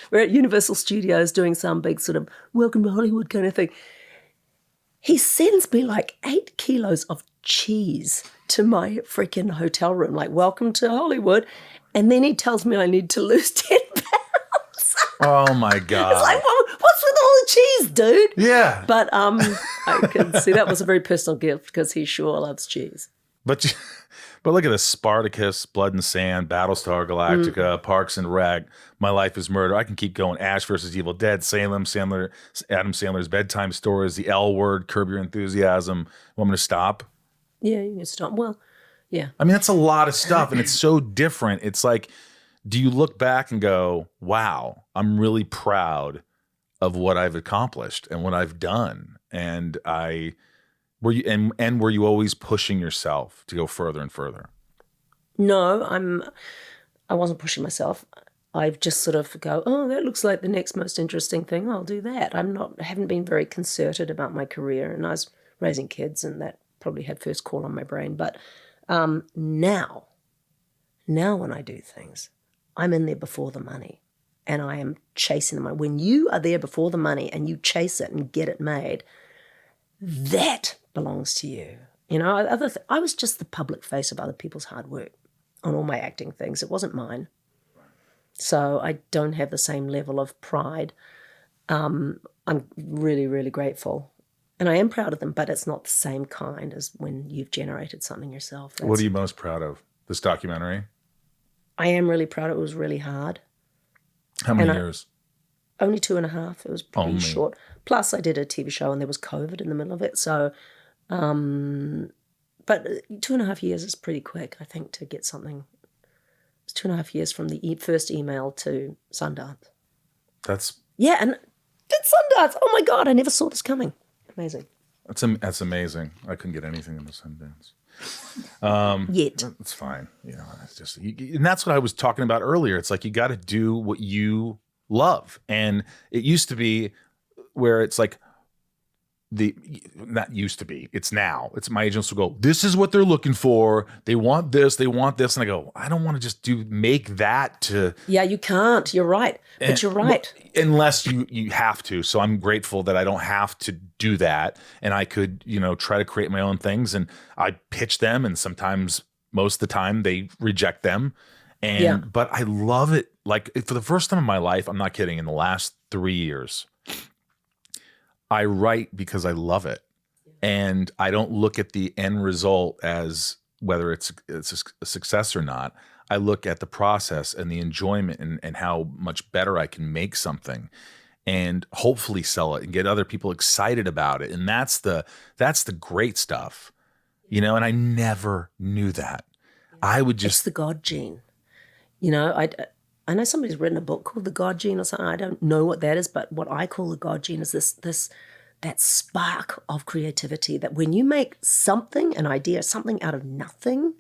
we're at Universal Studios doing some big sort of welcome to Hollywood kind of thing. He sends me like 8 kilos of cheese to my freaking hotel room, like, welcome to Hollywood. And then he tells me I need to lose 10 pounds. Oh my God. It's like, well, what's with all the cheese, dude? Yeah. But I can see that was a very personal gift because he sure loves cheese. But look at this: Spartacus, Blood and Sand, Battlestar Galactica, Parks and Rec, My Life is Murder. I can keep going. Ash versus Evil Dead, Adam Sandler's Bedtime Stories, The L Word, Curb Your Enthusiasm. Want me to stop? Yeah, you can stop. Well, yeah. I mean, that's a lot of stuff, and it's so different. It's like, do you look back and go, wow, I'm really proud of what I've accomplished and what I've done? And were you always pushing yourself to go further and further? No, I wasn't pushing myself. I've just sort of go, oh, that looks like the next most interesting thing. I'll do that. I haven't been very concerted about my career, and I was raising kids, and that probably had first call on my brain. But now when I do things, I'm in there before the money, and I am chasing the money. When you are there before the money and you chase it and get it made, that belongs to you. You know, I was just the public face of other people's hard work on all my acting things. It wasn't mine. So I don't have the same level of pride. I'm really, really grateful. And I am proud of them, but it's not the same kind as when you've generated something yourself. What are you most proud of? This documentary? I am really proud. It was really hard. How many years? Only 2.5. It was pretty short. Plus, I did a TV show and there was COVID in the middle of it. So, but 2.5 years is pretty quick, I think, to get something. It's 2.5 years from the first email to Sundance. Yeah, and did Sundance. Oh my God, I never saw this coming. Amazing. That's amazing. I couldn't get anything in the Sundance. Yet. It's fine. You know, it's just, and that's what I was talking about earlier. It's like, you got to do what you love. And it used to be where it's like, not used to be, it's now. It's my agents will go, this is what they're looking for. They want this. And I go, I don't want to just make that to. Yeah, you can't. You're right. But you're right. Unless you have to. So I'm grateful that I don't have to do that. And I could, try to create my own things. And I pitch them. And sometimes, most of the time, they reject them. But I love it. Like, for the first time in my life, I'm not kidding, in the last 3 years, I write because I love it. And I don't look at the end result as whether it's a success or not. I look at the process and the enjoyment and how much better I can make something and hopefully sell it and get other people excited about it. And that's the great stuff, and I never knew that. I would just. It's the God gene. I know somebody's written a book called The God Gene or something. I don't know what that is, but what I call the God gene is that spark of creativity, that when you make something, an idea, something out of nothing,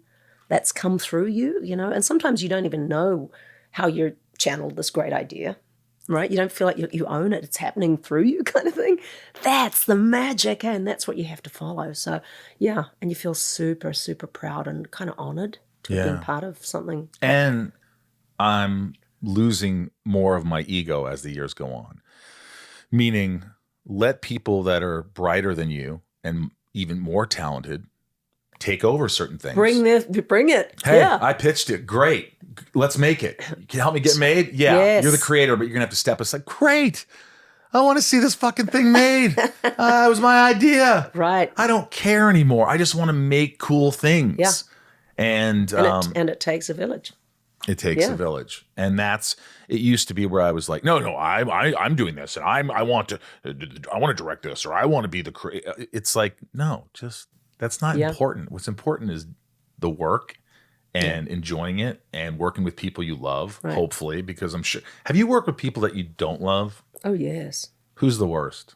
that's come through you, and sometimes you don't even know how you're channeled this great idea, right? You don't feel like you own it. It's happening through you kind of thing. That's the magic, and that's what you have to follow. So, yeah, and you feel super, super proud and kind of honored to have been part of something. And I'm losing more of my ego as the years go on. Meaning, let people that are brighter than you and even more talented take over certain things. Bring it. Hey, yeah. I pitched it. Great. Let's make it. Can you help me get made? Yeah. Yes. You're the creator, but you're going to have to step aside. Great. I want to see this fucking thing made. It was my idea. Right. I don't care anymore. I just want to make cool things. Yeah. And it takes a village. it takes a village. And it used to be where I was like, no, I'm doing this, and I want to direct this, or I want to be it's like, no, just that's not important. What's important is the work and enjoying it and working with people you love, hopefully, because I'm sure. Have you worked with people that you don't love? Oh, yes. Who's the worst?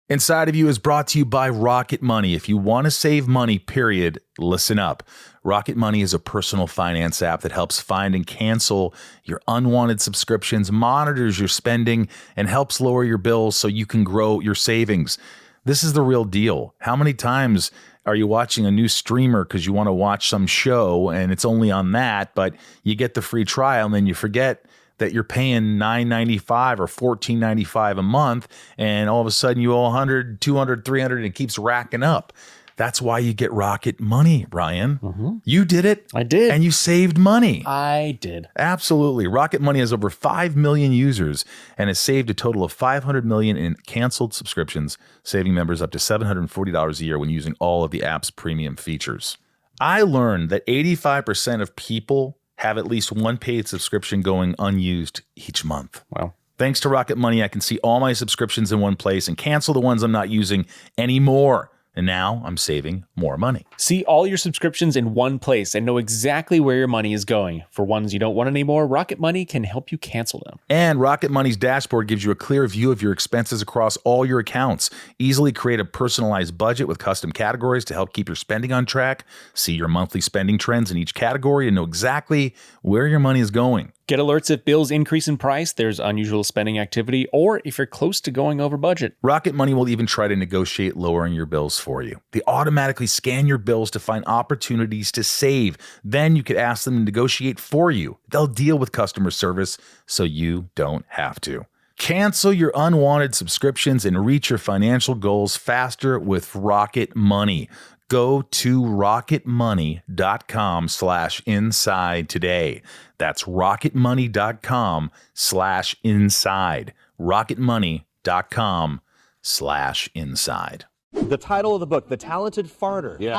Inside of You is brought to you by Rocket Money. If you want to save money, period, listen up. Rocket Money is a personal finance app that helps find and cancel your unwanted subscriptions, monitors your spending, and helps lower your bills so you can grow your savings. This is the real deal. How many times are you watching a new streamer because you want to watch some show and it's only on that, but you get the free trial and then you forget that you're paying $9.95 or $14.95 a month, and all of a sudden you owe $100, $200, $300, and it keeps racking up. That's why you get Rocket Money, Ryan. Mm-hmm. You did it. I did. And you saved money. I did. Absolutely. Rocket Money has over 5 million users and has saved a total of $500 million in canceled subscriptions, saving members up to $740 a year when using all of the app's premium features. I learned that 85% of people have at least one paid subscription going unused each month. Wow. Thanks to Rocket Money, I can see all my subscriptions in one place and cancel the ones I'm not using anymore. And now I'm saving more money. See all your subscriptions in one place and know exactly where your money is going. For ones you don't want anymore, Rocket Money can help you cancel them. And Rocket Money's dashboard gives you a clear view of your expenses across all your accounts. Easily create a personalized budget with custom categories to help keep your spending on track. See your monthly spending trends in each category and know exactly where your money is going. Get alerts if bills increase in price, there's unusual spending activity, or if you're close to going over budget. Rocket Money will even try to negotiate lowering your bills for you. They automatically scan your bills to find opportunities to save. Then you could ask them to negotiate for you. They'll deal with customer service so you don't have to. Cancel your unwanted subscriptions and reach your financial goals faster with Rocket Money. Go to rocketmoney.com/inside today. That's rocketmoney.com/inside. rocketmoney.com/inside. The title of the book, The Talented Farter. Yes.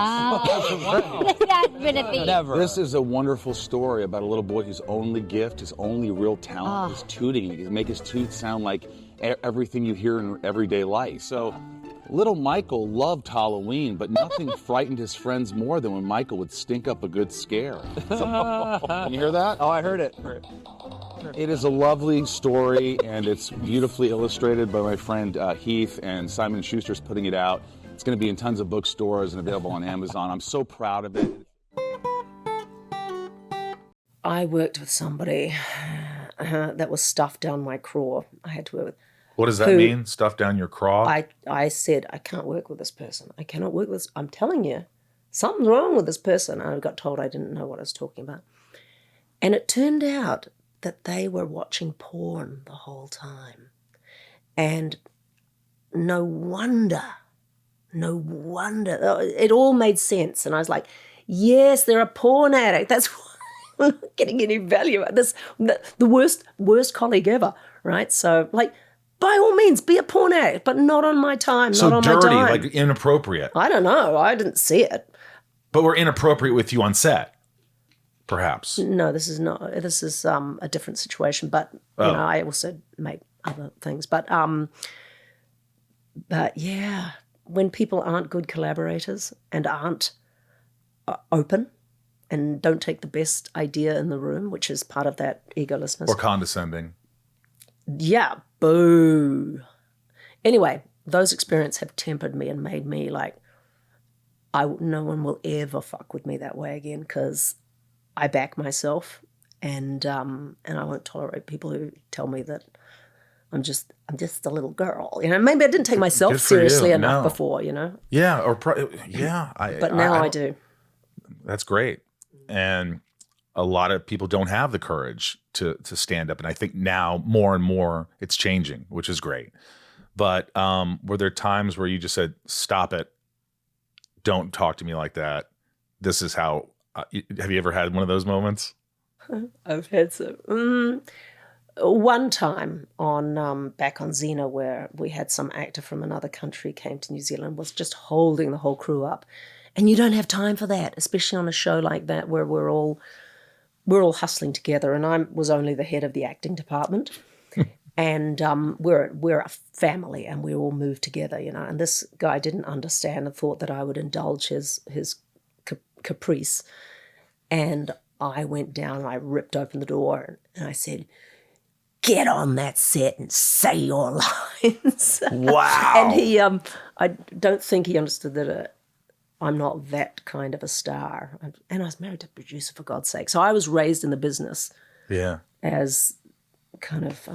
That's been a theme. Never. This is a wonderful story about a little boy whose only gift, his only real talent is tooting. He can make his toot sound like everything you hear in everyday life. So little Michael loved Halloween, but nothing frightened his friends more than when Michael would stink up a good scare. Can you hear that? Oh, I heard it. It is a lovely story, and it's beautifully illustrated by my friend Heath, and Simon & Schuster's putting it out. It's going to be in tons of bookstores and available on Amazon. I'm so proud of it. I worked with somebody that was stuffed down my craw. I had to work with. What does that mean? Stuff down your craw? I said, I can't work with this person. I cannot work with this. I'm telling you, something's wrong with this person. I got told I didn't know what I was talking about. And it turned out that they were watching porn the whole time. And no wonder, it all made sense. And I was like, yes, they're a porn addict. That's why I'm not getting any value out of this. The worst colleague ever, right? So, like, by all means, be a porn addict, but not on my time, so not on dirty, my dime. like inappropriate. I don't know. I didn't see it. But we're inappropriate with you on set, perhaps. No, this is not. This is a different situation. But you know, I also make other things. But yeah, when people aren't good collaborators and aren't open and don't take the best idea in the room, which is part of that egolessness, Or condescending. yeah, boo. Anyway, those experiences have tempered me and made me like, no one will ever fuck with me that way again, because I back myself, and I won't tolerate people who tell me that I'm just a little girl. You know, maybe I didn't take myself Good for seriously you. enough No. before. You know. Yeah, yeah. But now I do. That's great. And a lot of people don't have the courage to stand up. And I think now more and more it's changing, which is great. But were there times where you just said, stop it, don't talk to me like that? This is how, have you ever had one of those moments? I've had some. One time on back on Xena, where we had some actor from another country came to New Zealand, was just holding the whole crew up. And you don't have time for that, especially on a show like that where we're all hustling together. And I was only the head of the acting department. And we're a family, and we all move together, you know. And this guy didn't understand and thought that I would indulge his caprice. And I went down and I ripped open the door and I said, "Get on that set and say your lines." Wow. And he, I don't think he understood that I'm not that kind of a star. And I was married to a producer, for God's sake. So I was raised in the business as kind of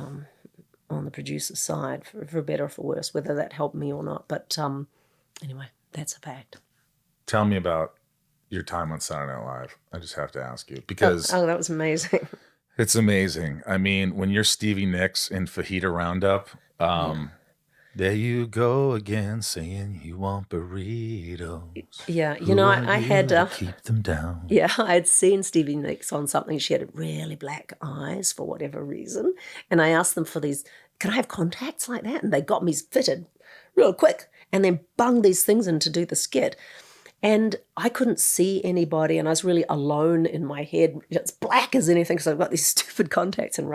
on the producer's side, for better or for worse, whether that helped me or not. But anyway, that's a fact. Tell me about your time on Saturday Night Live. I just have to ask you because Oh, that was amazing. It's amazing. I mean, when you're Stevie Nicks in Fajita Roundup, there you go again saying you want burritos. Yeah, you know, I had keep them down. Yeah, I had seen Stevie Nicks on something. She had really black eyes for whatever reason, and I asked them for these. Can I have contacts like that? And they got me fitted real quick, and then bunged these things in to do the skit. And I couldn't see anybody, and I was really alone in my head. It's black as anything because I've got these stupid contacts and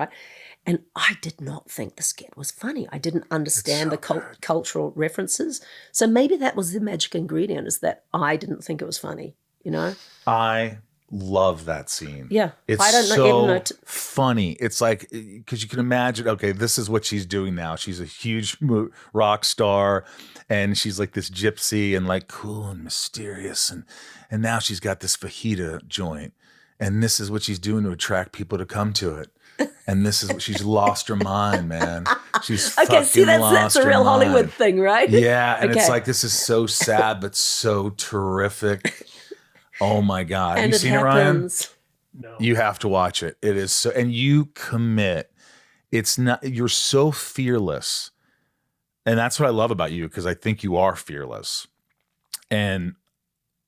And I did not think the skit was funny. I didn't understand the cultural references. So maybe that was the magic ingredient, is that I didn't think it was funny, you know? I love that scene. Yeah. It's I don't so funny. It's like, because you can imagine, okay, this is what she's doing now. She's a huge rock star, and she's like this gypsy and like cool and mysterious. And now she's got this fajita joint. And this is what she's doing to attract people to come to it. And this is what she's lost her mind, man. She's okay. See, that's a real Hollywood thing, right? Yeah, and it's like, this is so sad but so terrific. Oh my God! Have you seen it, Ryan? No. You have to watch it. It is so, and you commit. It's not. You're so fearless, and that's what I love about you, because I think you are fearless, and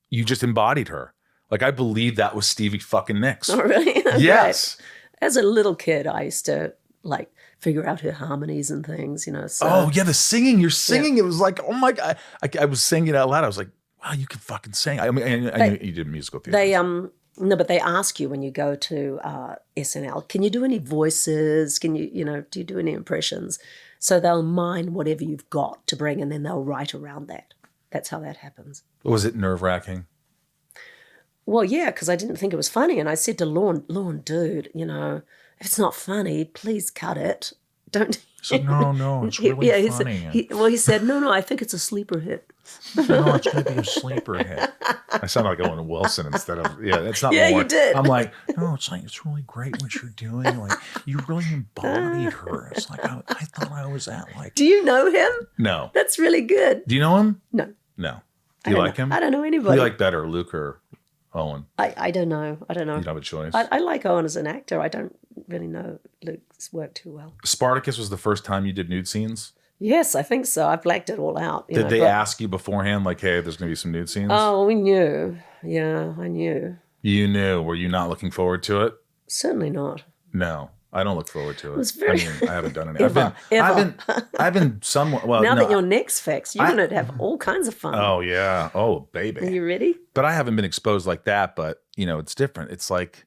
you just embodied her. Like, I believe that was Stevie fucking Nicks. Oh, really? Yes. Right. As a little kid, I used to like figure out her harmonies and things, you know. So, oh yeah, the singing. You're singing. Yeah. It was like, oh my God. I was singing it out loud. I was like, wow, you can fucking sing. I mean, I knew you did musical theater. They no, but they ask you when you go to SNL, can you do any voices? Can you, do you do any impressions? So they'll mine whatever you've got to bring, and then they'll write around that. That's how that happens. Was it nerve-wracking? Well, yeah, because I didn't think it was funny. And I said to Lorne, dude, if it's not funny, please cut it. Don't. So, no, it's really funny. He said, no, I think it's a sleeper hit. No, it's going to be a sleeper hit. I sound like Owen Wilson instead of, that's not yeah, more. You did. I'm like, no, it's really great what you're doing. Like, you really embodied her. It's like, I thought I was at like. Do you know him? No. That's really good. Do you know him? No. No. Do you like him? I don't know anybody. Who do you like better, Luke or Owen? I don't know. You don't have a choice? I like Owen as an actor. I don't really know Luke's work too well. Spartacus was the first time you did nude scenes? Yes, I think so. I blacked it all out. Did they ask you beforehand, like, hey, there's going to be some nude scenes? Oh, we knew. Yeah, I knew. You knew. Were you not looking forward to it? Certainly not. No, I don't look forward to it. It was very... I haven't done it. I've been somewhat... Well, now that you're next Facts, you're going to have all kinds of fun. Oh, yeah. Oh, baby. Are you ready? But I haven't been exposed like that, but, it's different. It's like...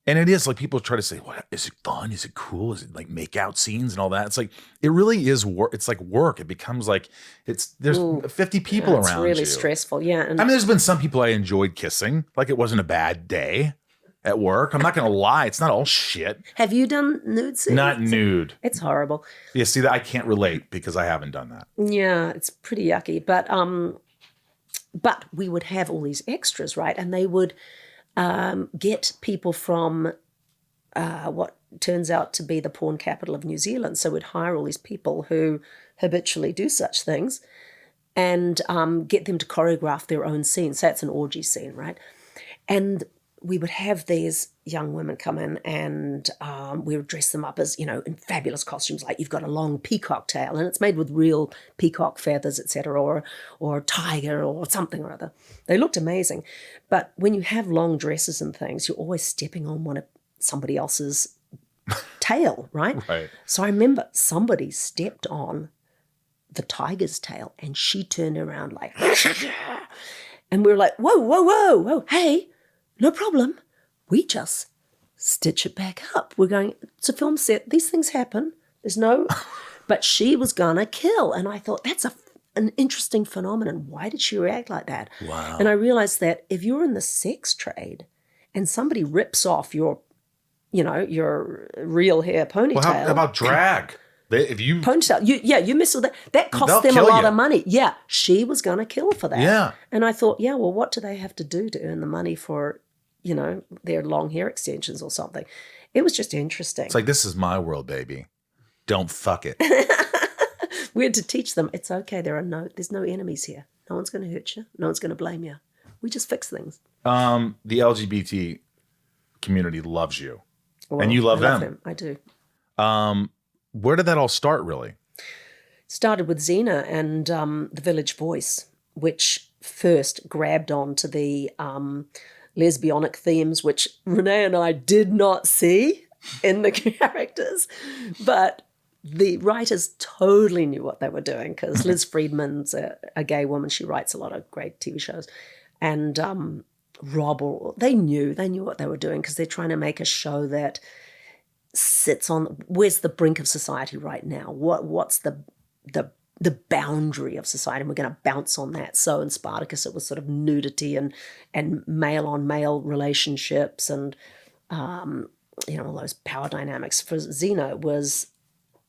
And it is like, people try to say, "What is it fun? Is it cool? Is it like make out scenes and all that?" It's like, it really is work. It's like work. It becomes like, there's 50 people around you. It's really stressful. Yeah. And I mean, there's been some people I enjoyed kissing. Like, it wasn't a bad day at work. I'm not going to lie. It's not all shit. Have you done nude scenes? Not nude. It's horrible. Yeah. See, that I can't relate because I haven't done that. Yeah. It's pretty yucky. But we would have all these extras, right? And they would get people from what turns out to be the porn capital of New Zealand. So we'd hire all these people who habitually do such things and get them to choreograph their own scene. So that's an orgy scene, right? And we would have these young women come in and we would dress them up as, in fabulous costumes, like you've got a long peacock tail and it's made with real peacock feathers, etc., or a tiger or something or other. They looked amazing. But when you have long dresses and things, you're always stepping on somebody else's tail, right? Right. So I remember somebody stepped on the tiger's tail and she turned around like... And we were like, whoa, whoa, whoa, whoa, hey, no problem. We just stitch it back up. We're going, it's a film set. These things happen. There's no, but she was going to kill. And I thought, that's an interesting phenomenon. Why did she react like that? Wow. And I realized that if you're in the sex trade and somebody rips off your real hair ponytail. Well, how about drag? If you ponytail, you mess with that. That cost They'll them a kill lot you. of money. Yeah, she was going to kill for that. Yeah. And I thought, yeah, well, what do they have to do to earn the money for, their long hair extensions or something? It was just interesting. It's like, this is my world, baby. Don't fuck it. We had to teach them, it's okay. There's no enemies here. No one's going to hurt you. No one's going to blame you. We just fix things. The LGBT community loves you. Well, and you love I them. I do. Where did that all start, really? Started with Xena and The Village Voice, which first grabbed onto the lesbianic themes, which Renee and I did not see in the characters. But the writers totally knew what they were doing, because Liz Friedman's a gay woman. She writes a lot of great TV shows. And Rob, they knew what they were doing, because they're trying to make a show that sits on, where's the brink of society right now? What's the boundary of society? And we're going to bounce on that. So in Spartacus, it was sort of nudity and male on male relationships and all those power dynamics. For Xena, it was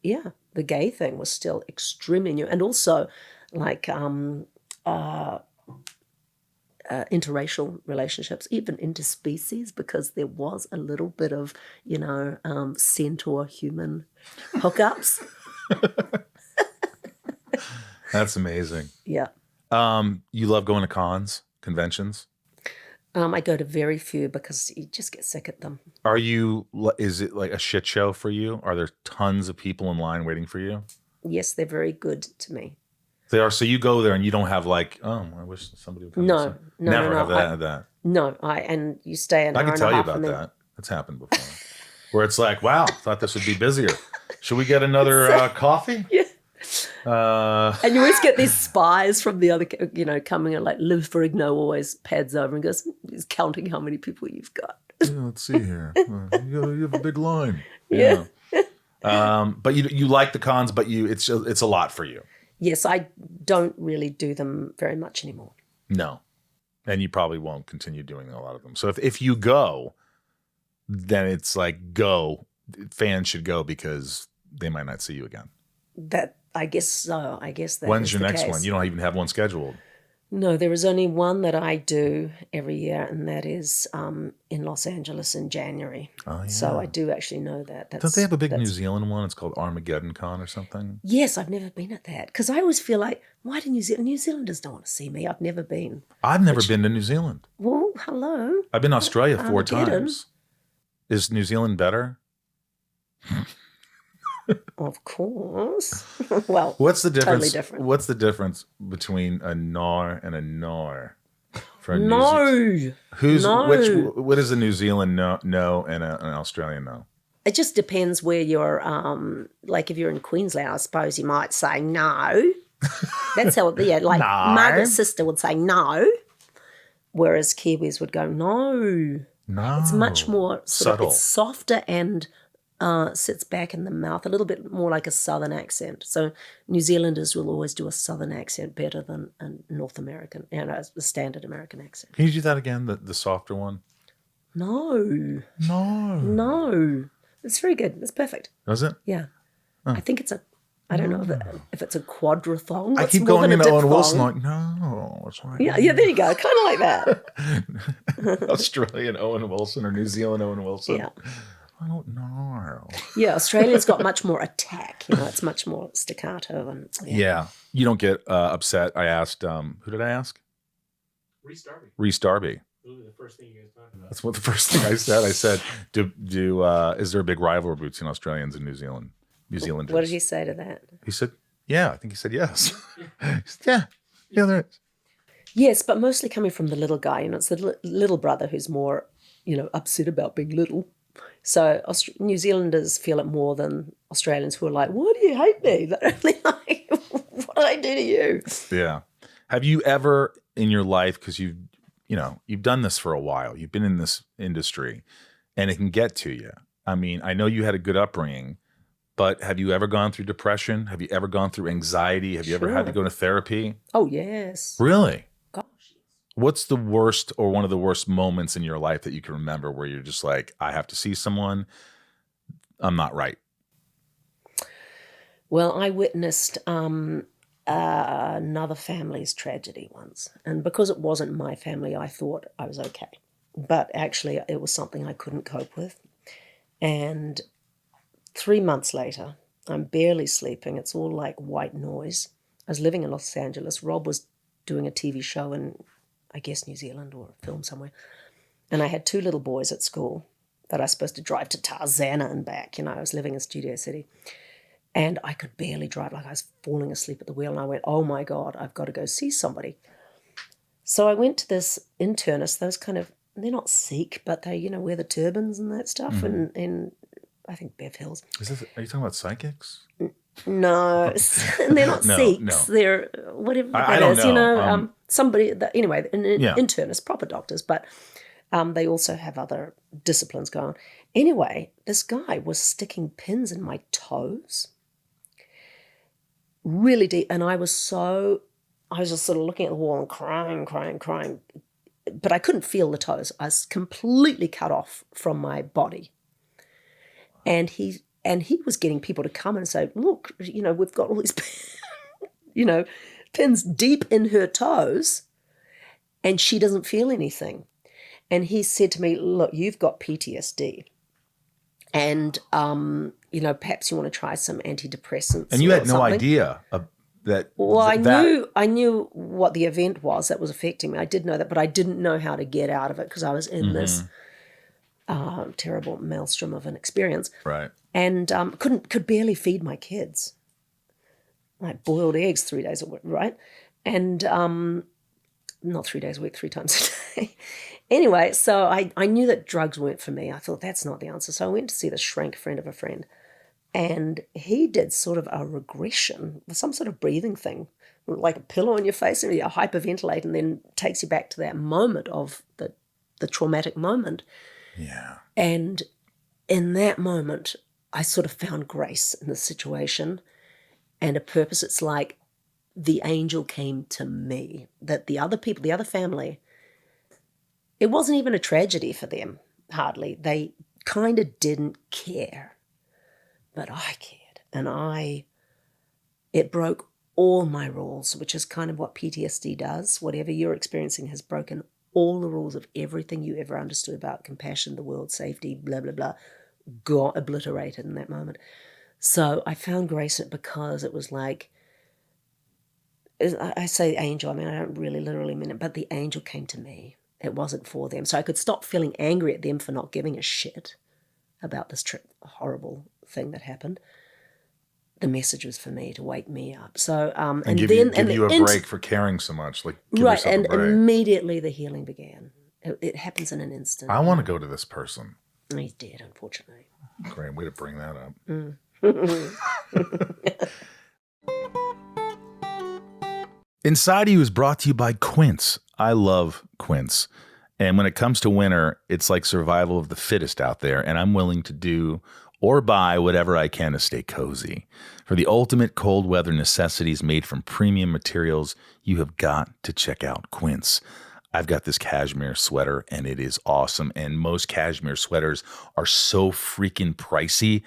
the gay thing was still extremely new, and also like interracial relationships, even interspecies, because there was a little bit of, centaur human hookups. That's amazing. Yeah. You love going to conventions? I go to very few because you just get sick at them. Is it like a shit show for you? Are there tons of people in line waiting for you? Yes, they're very good to me. They are. So you go there and you don't have like, I wish somebody would come. No. Never have that. No, and you stay an I hour can and tell a you half about and then, that. That's happened before. Where it's like, wow, thought this would be busier. Should we get another coffee? Yeah. And you always get these Uh, spies from the other, coming in, like Liv Ferrigno always pads over and goes, he's counting how many people you've got. let's see here. You have a big line. Yeah. But you like the cons, but it's a lot for you. Yes, I don't really do them very much anymore. No. And you probably won't continue doing a lot of them. So if you go, then it's like fans should go because they might not see you again. That, I guess so. I guess that When's is your the next case. one? You don't even have one scheduled. No, there is only one that I do every year, and that is in Los Angeles in January. Oh, yeah. So I do actually know that. Don't they have a big New Zealand one? It's called Armageddon Con or something. Yes, I've never been at that, because I always feel like, why do New Zealanders don't want to see me? I've never been. I've never been to New Zealand. Well, hello. I've been to Australia 4 Armageddon. times. Is New Zealand better? Of course. Well, What's the difference? Totally different. What's the difference between a nar and a nar? For No. What does a New Zealand no and an Australian no? It just depends where you're, like if you're in Queensland, I suppose you might say no. That's how, like No. Margaret's sister would say no, whereas Kiwis would go no. No. It's much more subtle. it's softer and sits back in the mouth, a little bit more like a southern accent. So New Zealanders will always do a southern accent better than a North American, a standard American accent. Can you do that again, the softer one? No. No. No. It's very good. It's perfect. Does it? Yeah. I think it's I don't know if it's a quadrathong. I It's keep more going than a into Owen diphthong. Wilson like, no. It's like, Yeah, there you go. Kind of like that. Australian Owen Wilson or New Zealand Owen Wilson. Yeah. I don't know. Yeah, Australia's got much more attack. It's much more staccato. And Yeah. You don't get upset. I asked, who did I ask? Reese Darby. Literally the first thing you guys talked about. That's what the first thing I said. I said, is there a big rivalry between Australians and New Zealanders? What did he say to that? He said, yeah. I think he said yes. He said, yeah, there is. Yes, but mostly coming from the little guy. It's the little brother who's more, upset about being little. So New Zealanders feel it more than Australians who are like, why do you hate me? They're only like, what did I do to you? Yeah. Have you ever in your life, because you've done this for a while, you've been in this industry, and it can get to you. I mean, I know you had a good upbringing, but have you ever gone through depression? Have you ever gone through anxiety? Have you ever had to go to therapy? Oh, yes. Really? Gosh. What's the worst or one of the worst moments in your life that you can remember where you're just like, I have to see someone, I'm not right? Well, I witnessed another family's tragedy once. And because it wasn't my family, I thought I was okay. But actually, it was something I couldn't cope with. And 3 months later, I'm barely sleeping. It's all like white noise. I was living in Los Angeles. Rob was doing a TV show in, I guess, New Zealand or a film somewhere. And I had 2 little boys at school that I was supposed to drive to Tarzana and back. I was living in Studio City. And I could barely drive, like I was falling asleep at the wheel. And I went, oh my God, I've got to go see somebody. So I went to this internist, those kind of, they're not Sikh, but they, wear the turbans and that stuff. And in I think, Bev Hills. Are you talking about psychics? No, they're not Sikhs. No. They're whatever I that don't is. know. Somebody that, anyway, internists, proper doctors, but they also have other disciplines going on. Anyway, this guy was sticking pins in my toes, really deep, and I was just sort of looking at the wall and crying, but I couldn't feel the toes. I was completely cut off from my body, and he was getting people to come and say, look, we've got all these, pins deep in her toes, and she doesn't feel anything. And he said to me, look, you've got PTSD. And, perhaps you want to try some antidepressants. And you had no something. idea of that. Well, I knew what the event was that was affecting me. I did know that, but I didn't know how to get out of it because I was in this terrible maelstrom of an experience. Right. And could barely feed my kids. Like boiled eggs 3 days a week, right? And not 3 days a week, 3 times a day. Anyway, so I knew that drugs weren't for me. I thought that's not the answer. So I went to see the shrink friend of a friend. And he did sort of a regression, some sort of breathing thing, like a pillow on your face and you hyperventilate and then takes you back to that moment of the traumatic moment. Yeah. And in that moment, I sort of found grace in the situation and a purpose. It's like the angel came to me, that the other people, the other family, it wasn't even a tragedy for them, hardly. They kind of didn't care. But I cared. And it broke all my rules, which is kind of what PTSD does. Whatever you're experiencing has broken all the rules of everything you ever understood about compassion, the world, safety, blah, blah, blah, got obliterated in that moment. So I found grace in it because it was like, I say angel, I mean, I don't really literally mean it, but the angel came to me. It wasn't for them. So I could stop feeling angry at them for not giving a shit about this horrible thing that happened. The message was for me to wake me up. So and give then you a break for caring so much, like give right, yourself and a break. immediately the healing began. It happens in an instant. I want to go to this person. He's dead, unfortunately. Great way to bring that up. Inside of You is brought to you by Quince. I love Quince. And when it comes to winter, it's like survival of the fittest out there. And I'm willing to do or buy whatever I can to stay cozy. For the ultimate cold weather necessities made from premium materials, you have got to check out Quince. I've got this cashmere sweater and it is awesome. And most cashmere sweaters are so freaking pricey.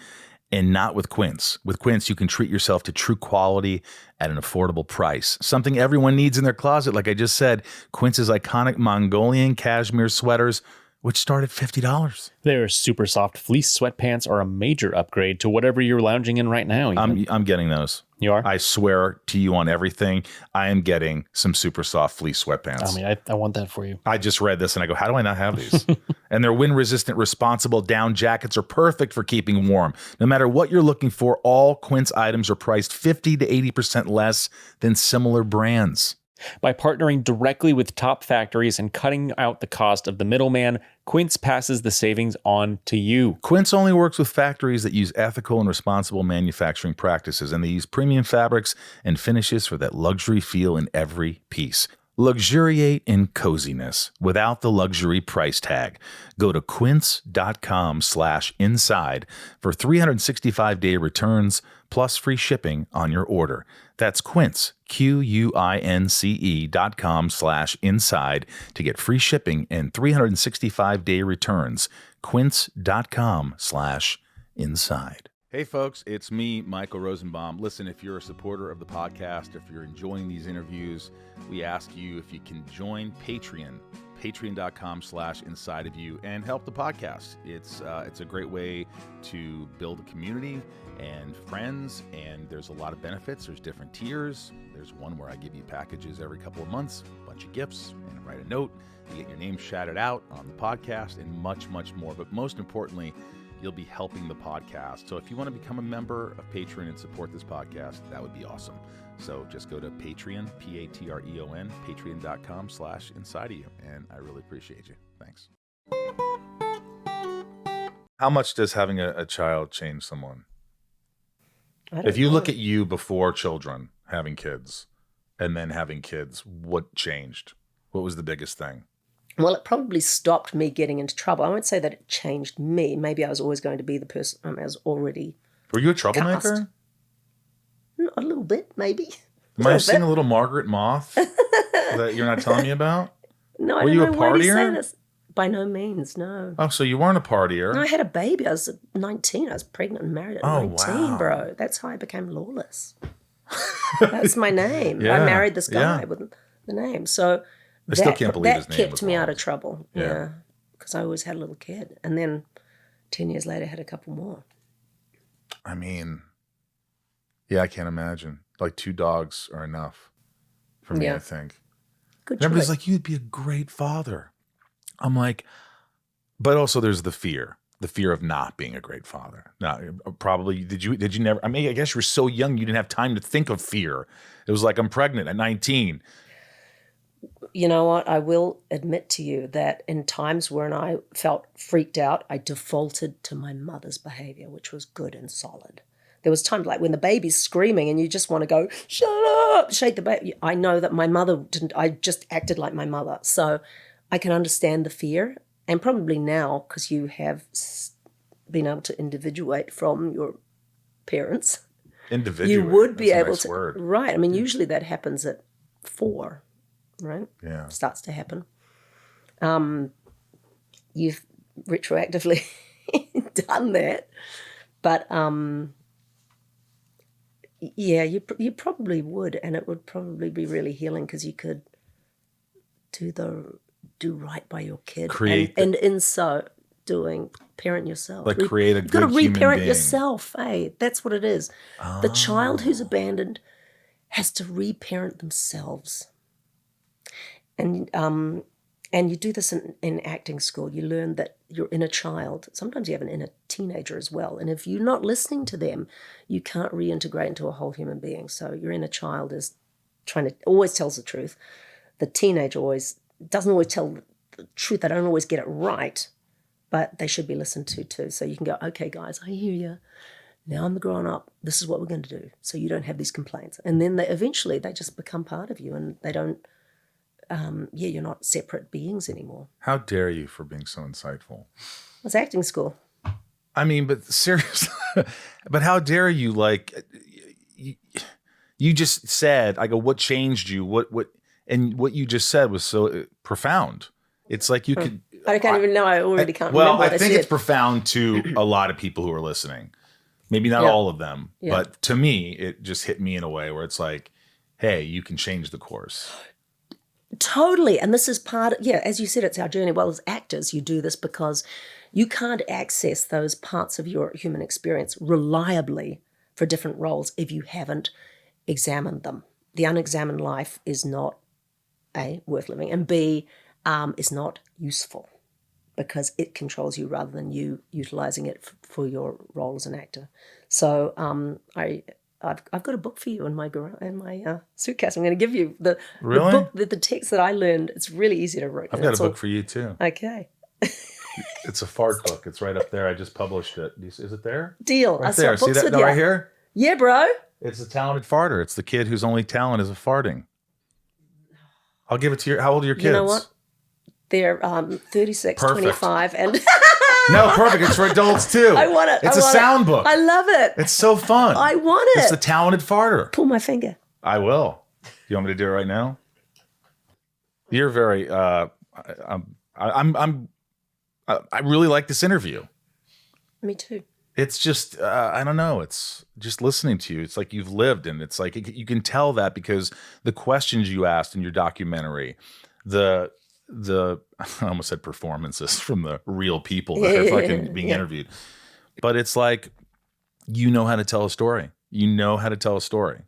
And not with Quince. With Quince, you can treat yourself to true quality at an affordable price. Something everyone needs in their closet. Like I just said, Quince's iconic Mongolian cashmere sweaters, which start at $50. Their super soft fleece sweatpants are a major upgrade to whatever you're lounging in right now. I'm getting those. You are? I swear to you on everything, I am getting some super soft fleece sweatpants. I mean, I want that for you. I just read this and I go, how do I not have these? And their wind-resistant, responsible down jackets are perfect for keeping warm. No matter what you're looking for, all Quince items are priced 50 to 80% less than similar brands. By partnering directly with top factories and cutting out the cost of the middleman, Quince passes the savings on to you. Quince only works with factories that use ethical and responsible manufacturing practices, and they use premium fabrics and finishes for that luxury feel in every piece. Luxuriate in coziness without the luxury price tag. Go to quince.com/inside for 365-day returns plus free shipping on your order. That's Quince, QUINCE.com/inside to get free shipping and 365-day returns. Quince.com/inside. Hey folks, it's me, Michael Rosenbaum. Listen, if you're a supporter of the podcast, if you're enjoying these interviews, we ask you if you can join Patreon, patreon.com/inside of you, and help the podcast. It's a great way to build a community and friends, and there's a lot of benefits. There's different tiers. There's one where I give you packages every couple of months, a bunch of gifts, and write a note. You get your name shouted out on the podcast, and much, much more. But most importantly, you'll be helping the podcast. So if you want to become a member of Patreon and support this podcast, that would be awesome. So just go to Patreon, Patreon, patreon.com/inside of you. And I really appreciate you. Thanks. How much does having a child change someone? If you look at you before children, having kids, and then having kids, what changed? What was the biggest thing? Well, it probably stopped me getting into trouble. I won't say that it changed me. Maybe I was always going to be the person I was already. Were you a troublemaker? A little bit, maybe. Am I seeing a little Margaret Moth that you're not telling me about? No, I Were don't you know a why you say partier? this. By no means, no. Oh, so you weren't a partier. No, I had a baby. I was 19. I was pregnant and married at 19, wow. bro. That's how I became Lawless. That's my name. Yeah, I married this guy yeah. with the name. So I still can't believe his name kept was me out Lawless. of trouble. Yeah. Because I always had a little kid. And then 10 years later, I had a couple more. I mean, yeah, I can't imagine. Like 2 dogs are enough for me, Yeah. I think. Good And everybody's choice. like, you'd be a great father. I'm like, but also there's the fear of not being a great father. No, probably, did you never, I mean, I guess you were so young, you didn't have time to think of fear. It was like, I'm pregnant at 19. You know what? I will admit to you that in times when I felt freaked out, I defaulted to my mother's behavior, which was good and solid. There was times like when the baby's screaming and you just want to go, shut up, shake the baby. I know that my mother didn't, I just acted like my mother. So I can understand the fear. And probably now, because you have been able to individuate from your parents, Individuate. you would be That's a able nice to. word. Right. I mean, usually that happens at 4, right? Yeah. Starts to happen. You've retroactively done that. But yeah, you probably would, and it would probably be really healing because you could do right by your kid, and in so doing, parent yourself. Like create a You've got to good human reparent being. yourself. Hey, that's what it is. The child who's abandoned has to reparent themselves, and you do this in acting school. You learn that your inner child, sometimes you have an inner teenager as well. And if you're not listening to them, you can't reintegrate into a whole human being. So your inner child is always tells the truth. The teenager doesn't always tell the truth. They don't always get it right, but they should be listened to too. So you can go, okay, guys, I hear you. Now I'm the grown up. This is what we're going to do. So you don't have these complaints. And then eventually they just become part of you, and they don't, you're not separate beings anymore. How dare you for being so insightful? It's acting school. I mean, but seriously, but how dare you? Like, you just said, I go, what changed you? And what you just said was so profound. It's like you could. I can't even know. I already can't well, remember what I think said. it's profound to a lot of people who are listening. Maybe not Yeah. all of them, Yeah. but to me, it just hit me in a way where it's like, hey, you can change the course. Totally. And this is part of, as you said, it's our journey. Well, as actors, you do this because you can't access those parts of your human experience reliably for different roles if you haven't examined them. The unexamined life is not, A, worth living, and B, is not useful because it controls you rather than you utilizing it for your role as an actor. So I've got a book for you in my suitcase. I'm going to give you the book, the text that I learned. It's really easy to read. I've got a book for you too. Okay. It's a fart book. It's right up there. I just published it. Is it there? Deal. Right I there. swap See books that with you. right here? Yeah, bro. It's a talented farter. It's the kid whose only talent is a farting. I'll give it to you. How old are your kids? You know what? They're 36, Perfect. 25, and No, perfect. It's for adults too. I want it. It's I a want sound it. book. I love it. It's so fun. I want it. It's the Talented Farter. Pull my finger. I will. You want me to do it right now? You're very. I really like this interview. Me too. It's just I don't know. It's just listening to you. It's like you've lived, and it's like you can tell that because the questions you asked in your documentary, the I almost said performances from the real people that are fucking being interviewed, but it's like you know how to tell a story. You know how to tell a story,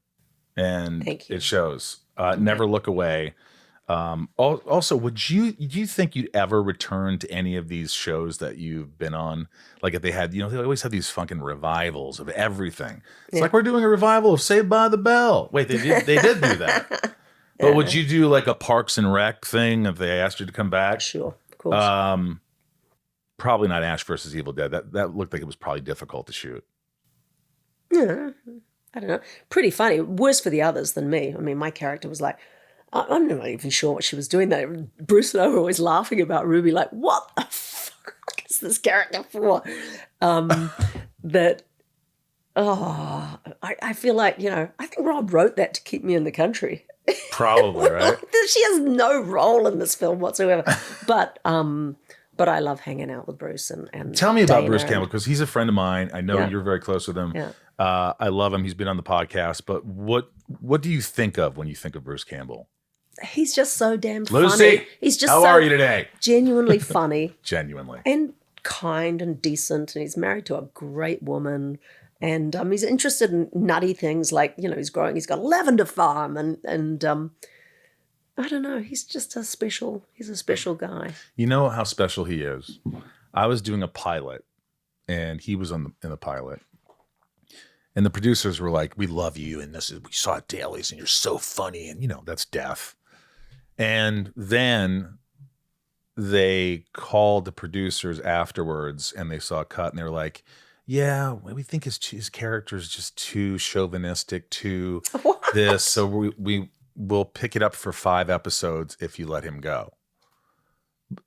and it shows. Never look away. Also, do you think you'd ever return to any of these shows that you've been on? Like if they had, they always have these fucking revivals of everything. It's like we're doing a revival of Saved by the Bell. Wait, they did do that. But would you do like a Parks and Rec thing if they asked you to come back? Sure, of course. Probably not Ash versus Evil Dead. That looked like it was probably difficult to shoot. Yeah, I don't know. Pretty funny. Worse for the others than me. I mean, my character was like, I'm not even sure what she was doing there. Bruce and I were always laughing about Ruby, like, what the fuck is this character for? I feel like, I think Rob wrote that to keep me in the country. Probably, right? She has no role in this film whatsoever. But I love hanging out with Bruce and tell me about Dana Bruce Campbell, because he's a friend of mine. I know you're very close with him. Yeah. I love him. He's been on the podcast. But what do you think of when you think of Bruce Campbell? He's just so damn Lucy, funny. He's just how are you today? Genuinely funny. Genuinely. And kind and decent. And he's married to a great woman. And he's interested in nutty things like, he's got a lavender farm and I don't know. He's a special guy. You know how special he is? I was doing a pilot and he was in the pilot. And the producers were like, we love you. And we saw it dailies and you're so funny. And that's death. And then they called the producers afterwards and they saw a cut and they were like, yeah, we think his character is just too chauvinistic, too this. So we will pick it up for 5 episodes if you let him go.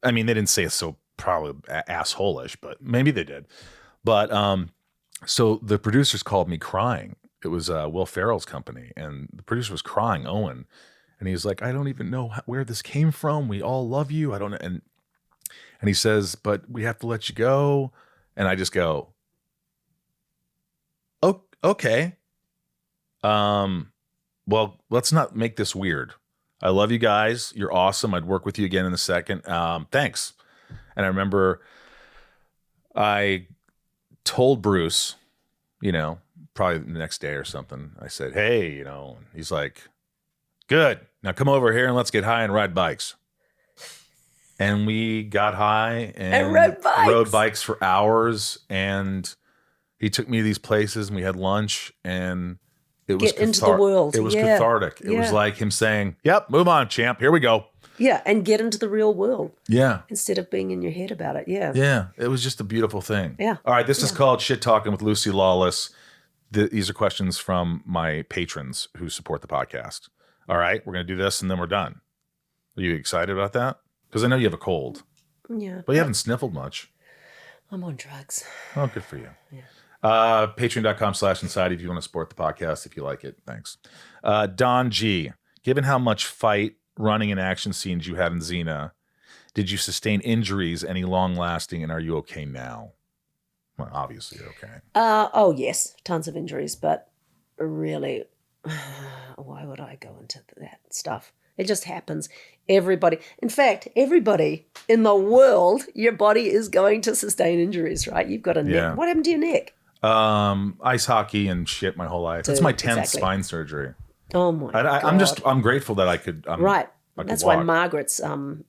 I mean, they didn't say it's so probably asshole-ish, but maybe they did. But so the producers called me crying. It was Will Ferrell's company, and the producer was crying, Owen. And he's like, I don't even know where this came from. We all love you. I don't know. And he says, but we have to let you go. And I just go, oh, okay. Well, let's not make this weird. I love you guys. You're awesome. I'd work with you again in a second. Thanks. And I remember I told Bruce, probably the next day or something, I said, hey, he's like, good. Now come over here and let's get high and ride bikes. And we got high and rode bikes for hours. And he took me to these places and we had lunch and it was into the world. It was cathartic. It was like him saying, yep, move on, champ. Here we go. Yeah, and get into the real world. Yeah. Instead of being in your head about it. Yeah. Yeah. It was just a beautiful thing. Yeah. All right. This is called Shit Talking with Lucy Lawless. These are questions from my patrons who support the podcast. All right. We're going to do this and then we're done. Are you excited about that? Because I know you have a cold. Yeah. But you haven't sniffled much. I'm on drugs. Oh, good for you. Yeah. Patreon.com/inside if you want to support the podcast, if you like it. Thanks. Don G, given how much fight, running, and action scenes you had in Xena, did you sustain injuries any long lasting, and are you okay now? Well, obviously you're okay. Oh, yes. Tons of injuries, but really, why would I go into that stuff? It just happens. Everybody in the world, your body is going to sustain injuries, right? You've got a neck. What happened to your neck? Ice hockey and shit my whole life. It's my 10th spine surgery. Oh my God. I'm grateful that I could. That's why Margaret's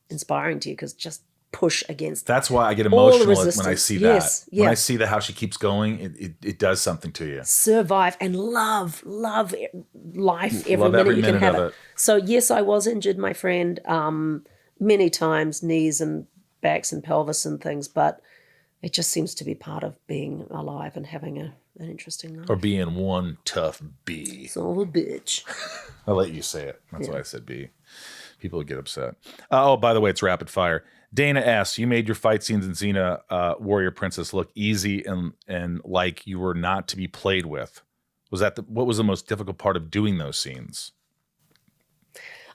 inspiring to you, because just push against. That's why I get emotional when I see that. When I see how she keeps going, it does something to you. Survive and love life every minute you can have it. So yes, I was injured, my friend, many times, knees and backs and pelvis and things, but it just seems to be part of being alive and having an interesting life. Or being one tough bee. Son of a bitch. I'll let you say it. That's why I said bee. People would get upset. Oh, by the way, it's rapid fire. Dana S., you made your fight scenes in Xena Warrior Princess look easy and like you were not to be played with. What was the most difficult part of doing those scenes?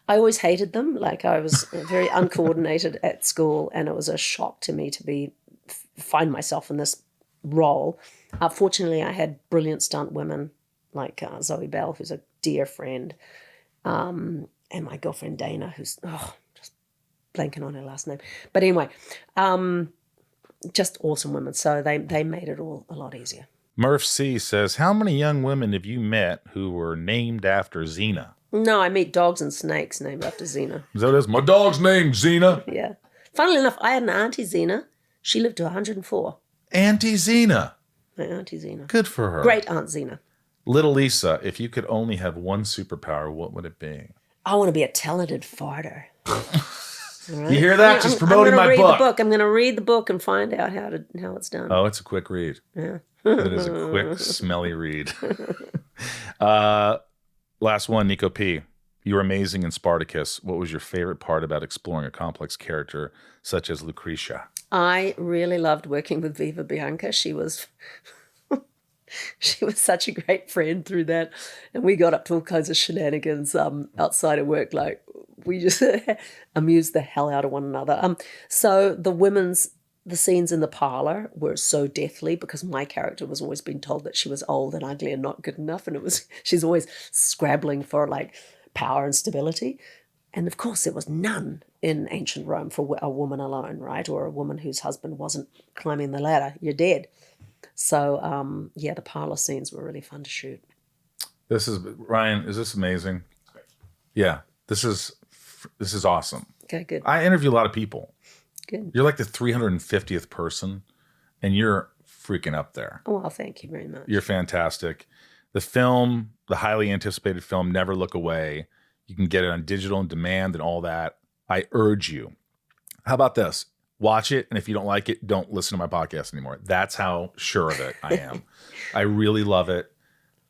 I always hated them. Like, I was very uncoordinated at school, and it was a shock to me to find myself in this role. Fortunately, I had brilliant stunt women like Zoe Bell, who's a dear friend, and my girlfriend Dana, who's just blanking on her last name. But anyway, just awesome women. So they made it all a lot easier. Murph C. says, how many young women have you met who were named after Xena? No, I meet dogs and snakes named after Xena. Is that what it is? My dog's named Xena. Yeah. Funnily enough, I had an auntie Xena. She lived to 104. Auntie Xena. My auntie Xena. Good for her. Great Aunt Xena. Little Lisa, if you could only have one superpower, what would it be? I want to be a talented farter. Right? You hear that? Just promoting my book. I'm going to read the book and find out how it's done. Oh, it's a quick read. Yeah. It is a quick, smelly read. Last one, Nico P. You were amazing in Spartacus. What was your favorite part about exploring a complex character such as Lucretia? I really loved working with Viva Bianca. She was such a great friend through that. And we got up to all kinds of shenanigans outside of work. Like, we just amused the hell out of one another. So the scenes in the parlor were so deathly because my character was always being told that she was old and ugly and not good enough. And she's always scrabbling for like power and stability. And of course, there was none in ancient Rome for a woman alone, right? Or a woman whose husband wasn't climbing the ladder. You're dead. So, the parlor scenes were really fun to shoot. Ryan, is this amazing? Yeah, this is awesome. Okay, good. I interview a lot of people. Good. You're like the 350th person, and you're freaking up there. Oh, well, thank you very much. You're fantastic. The film, the highly anticipated film, Never Look Away, you can get it on digital on demand and all that. I urge you. How about this? Watch it, and if you don't like it, don't listen to my podcast anymore. That's how sure of it I am. I really love it.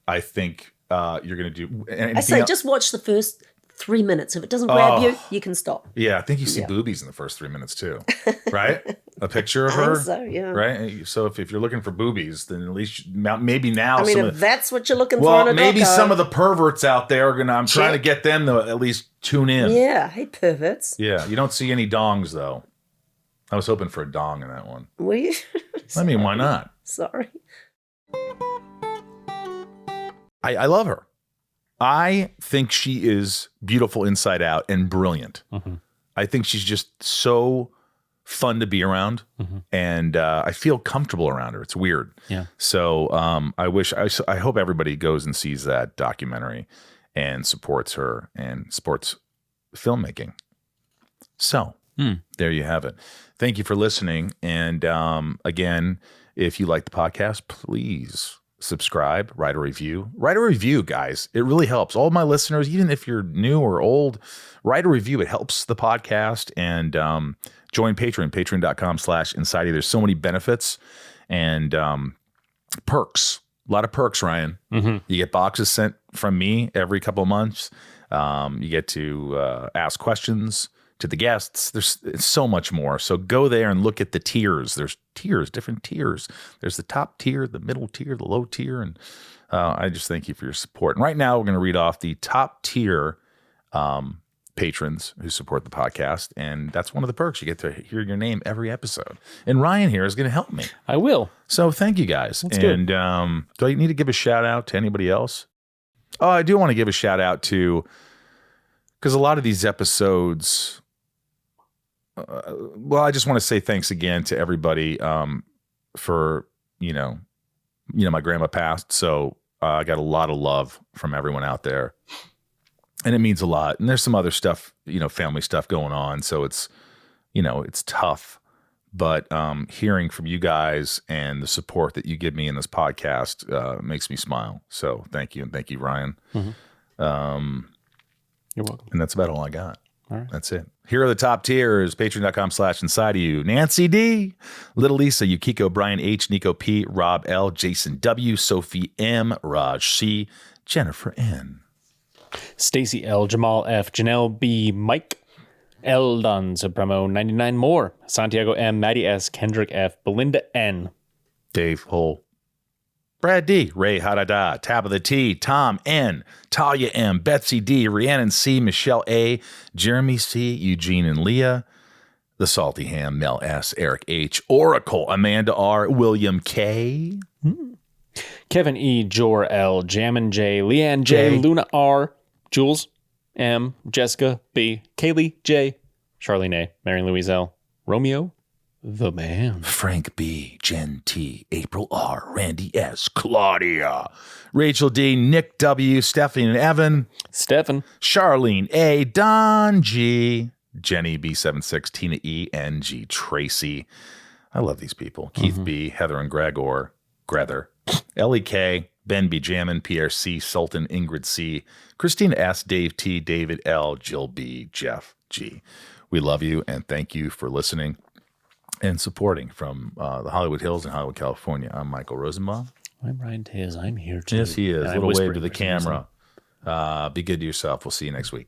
I think you're going to do anything I say else. just watch the first 3 minutes. If it doesn't grab you, you can stop. Yeah, I think you see boobies in the first 3 minutes too, right? A picture of her, I think so, yeah. Right? So if you're looking for boobies, then at least maybe now. I mean, if that's what you're looking for in a maybe doco. some of the perverts out there are gonna. I'm trying to get them to at least tune in. Yeah, hey perverts. Yeah, you don't see any dongs though. I was hoping for a dong in that one. Were you? I mean, why not? Sorry. I love her. I think she is beautiful inside out and brilliant. Mm-hmm. I think she's just so fun to be around, and I feel comfortable around her. It's weird. Yeah. So I hope everybody goes and sees that documentary and supports her and supports filmmaking. So there you have it. Thank you for listening. And again, if you like the podcast, please subscribe, write a review. Write a review, guys. It really helps. All my listeners, even if you're new or old, write a review. It helps the podcast. And join Patreon, patreon.com/Inside You. There's so many benefits and perks. A lot of perks, Ryan. Mm-hmm. You get boxes sent from me every couple of months. You get to ask questions to the guests. There's so much more. So go there and look at the tiers. There's tiers, different tiers. There's the top tier, the middle tier, the low tier. And I just thank you for your support. And right now we're going to read off the top tier patrons who support the podcast. And that's one of the perks. You get to hear your name every episode. And Ryan here is going to help me. I will. So thank you guys. That's and good. Do I need to give a shout out to anybody else? Oh, I do want to give a shout out to, because a lot of these episodes, I just want to say thanks again to everybody for, my grandma passed. So I got a lot of love from everyone out there. And it means a lot. And there's some other stuff, family stuff going on. So it's, it's tough. But hearing from you guys and the support that you give me in this podcast makes me smile. So thank you. And thank you, Ryan. Mm-hmm. You're welcome. And that's about all I got. All right. That's it. Here are the top tiers. Patreon.com/Inside You. Nancy D, Little Lisa, Yukiko, Brian H, Nico P, Rob L, Jason W, Sophie M, Raj C, Jennifer N, Stacy L, Jamal F, Janelle B, Mike, Eldon Supremo 99 more. Santiago M, Maddie S, Kendrick F, Belinda N, Dave Hole, Brad D, Ray Hadada, Tabitha T, Tom N, Talia M, Betsy D, Rhiannon C, Michelle A, Jeremy C, Eugene and Leah, The Salty Ham, Mel S, Eric H, Oracle, Amanda R, William K, Kevin E, Jor L, Jammin J, Leanne J, Luna R, Jules M, Jessica B, Kaylee J, Charlene A, Marion Louise L, Romeo the Man, Frank B, Jen T, April R, Randy S, Claudia, Rachel D, Nick W, Stephanie and Evan, Stefan, Charlene A, Don G, Jenny B76, Tina E, N G, Tracy. I love these people. Keith B, Heather and Gregor, Ellie K, Ben B, Jammin, Pierre C, Sultan, Ingrid C, Christina S, Dave T, David L, Jill B, Jeff G. We love you and thank you for listening and supporting from the Hollywood Hills in Hollywood, California. I'm Michael Rosenbaum. I'm Ryan Tiz. I'm here too. Yes, he is. And Little I'm wave to whispering the for some reason. camera. Be good to yourself. We'll see you next week.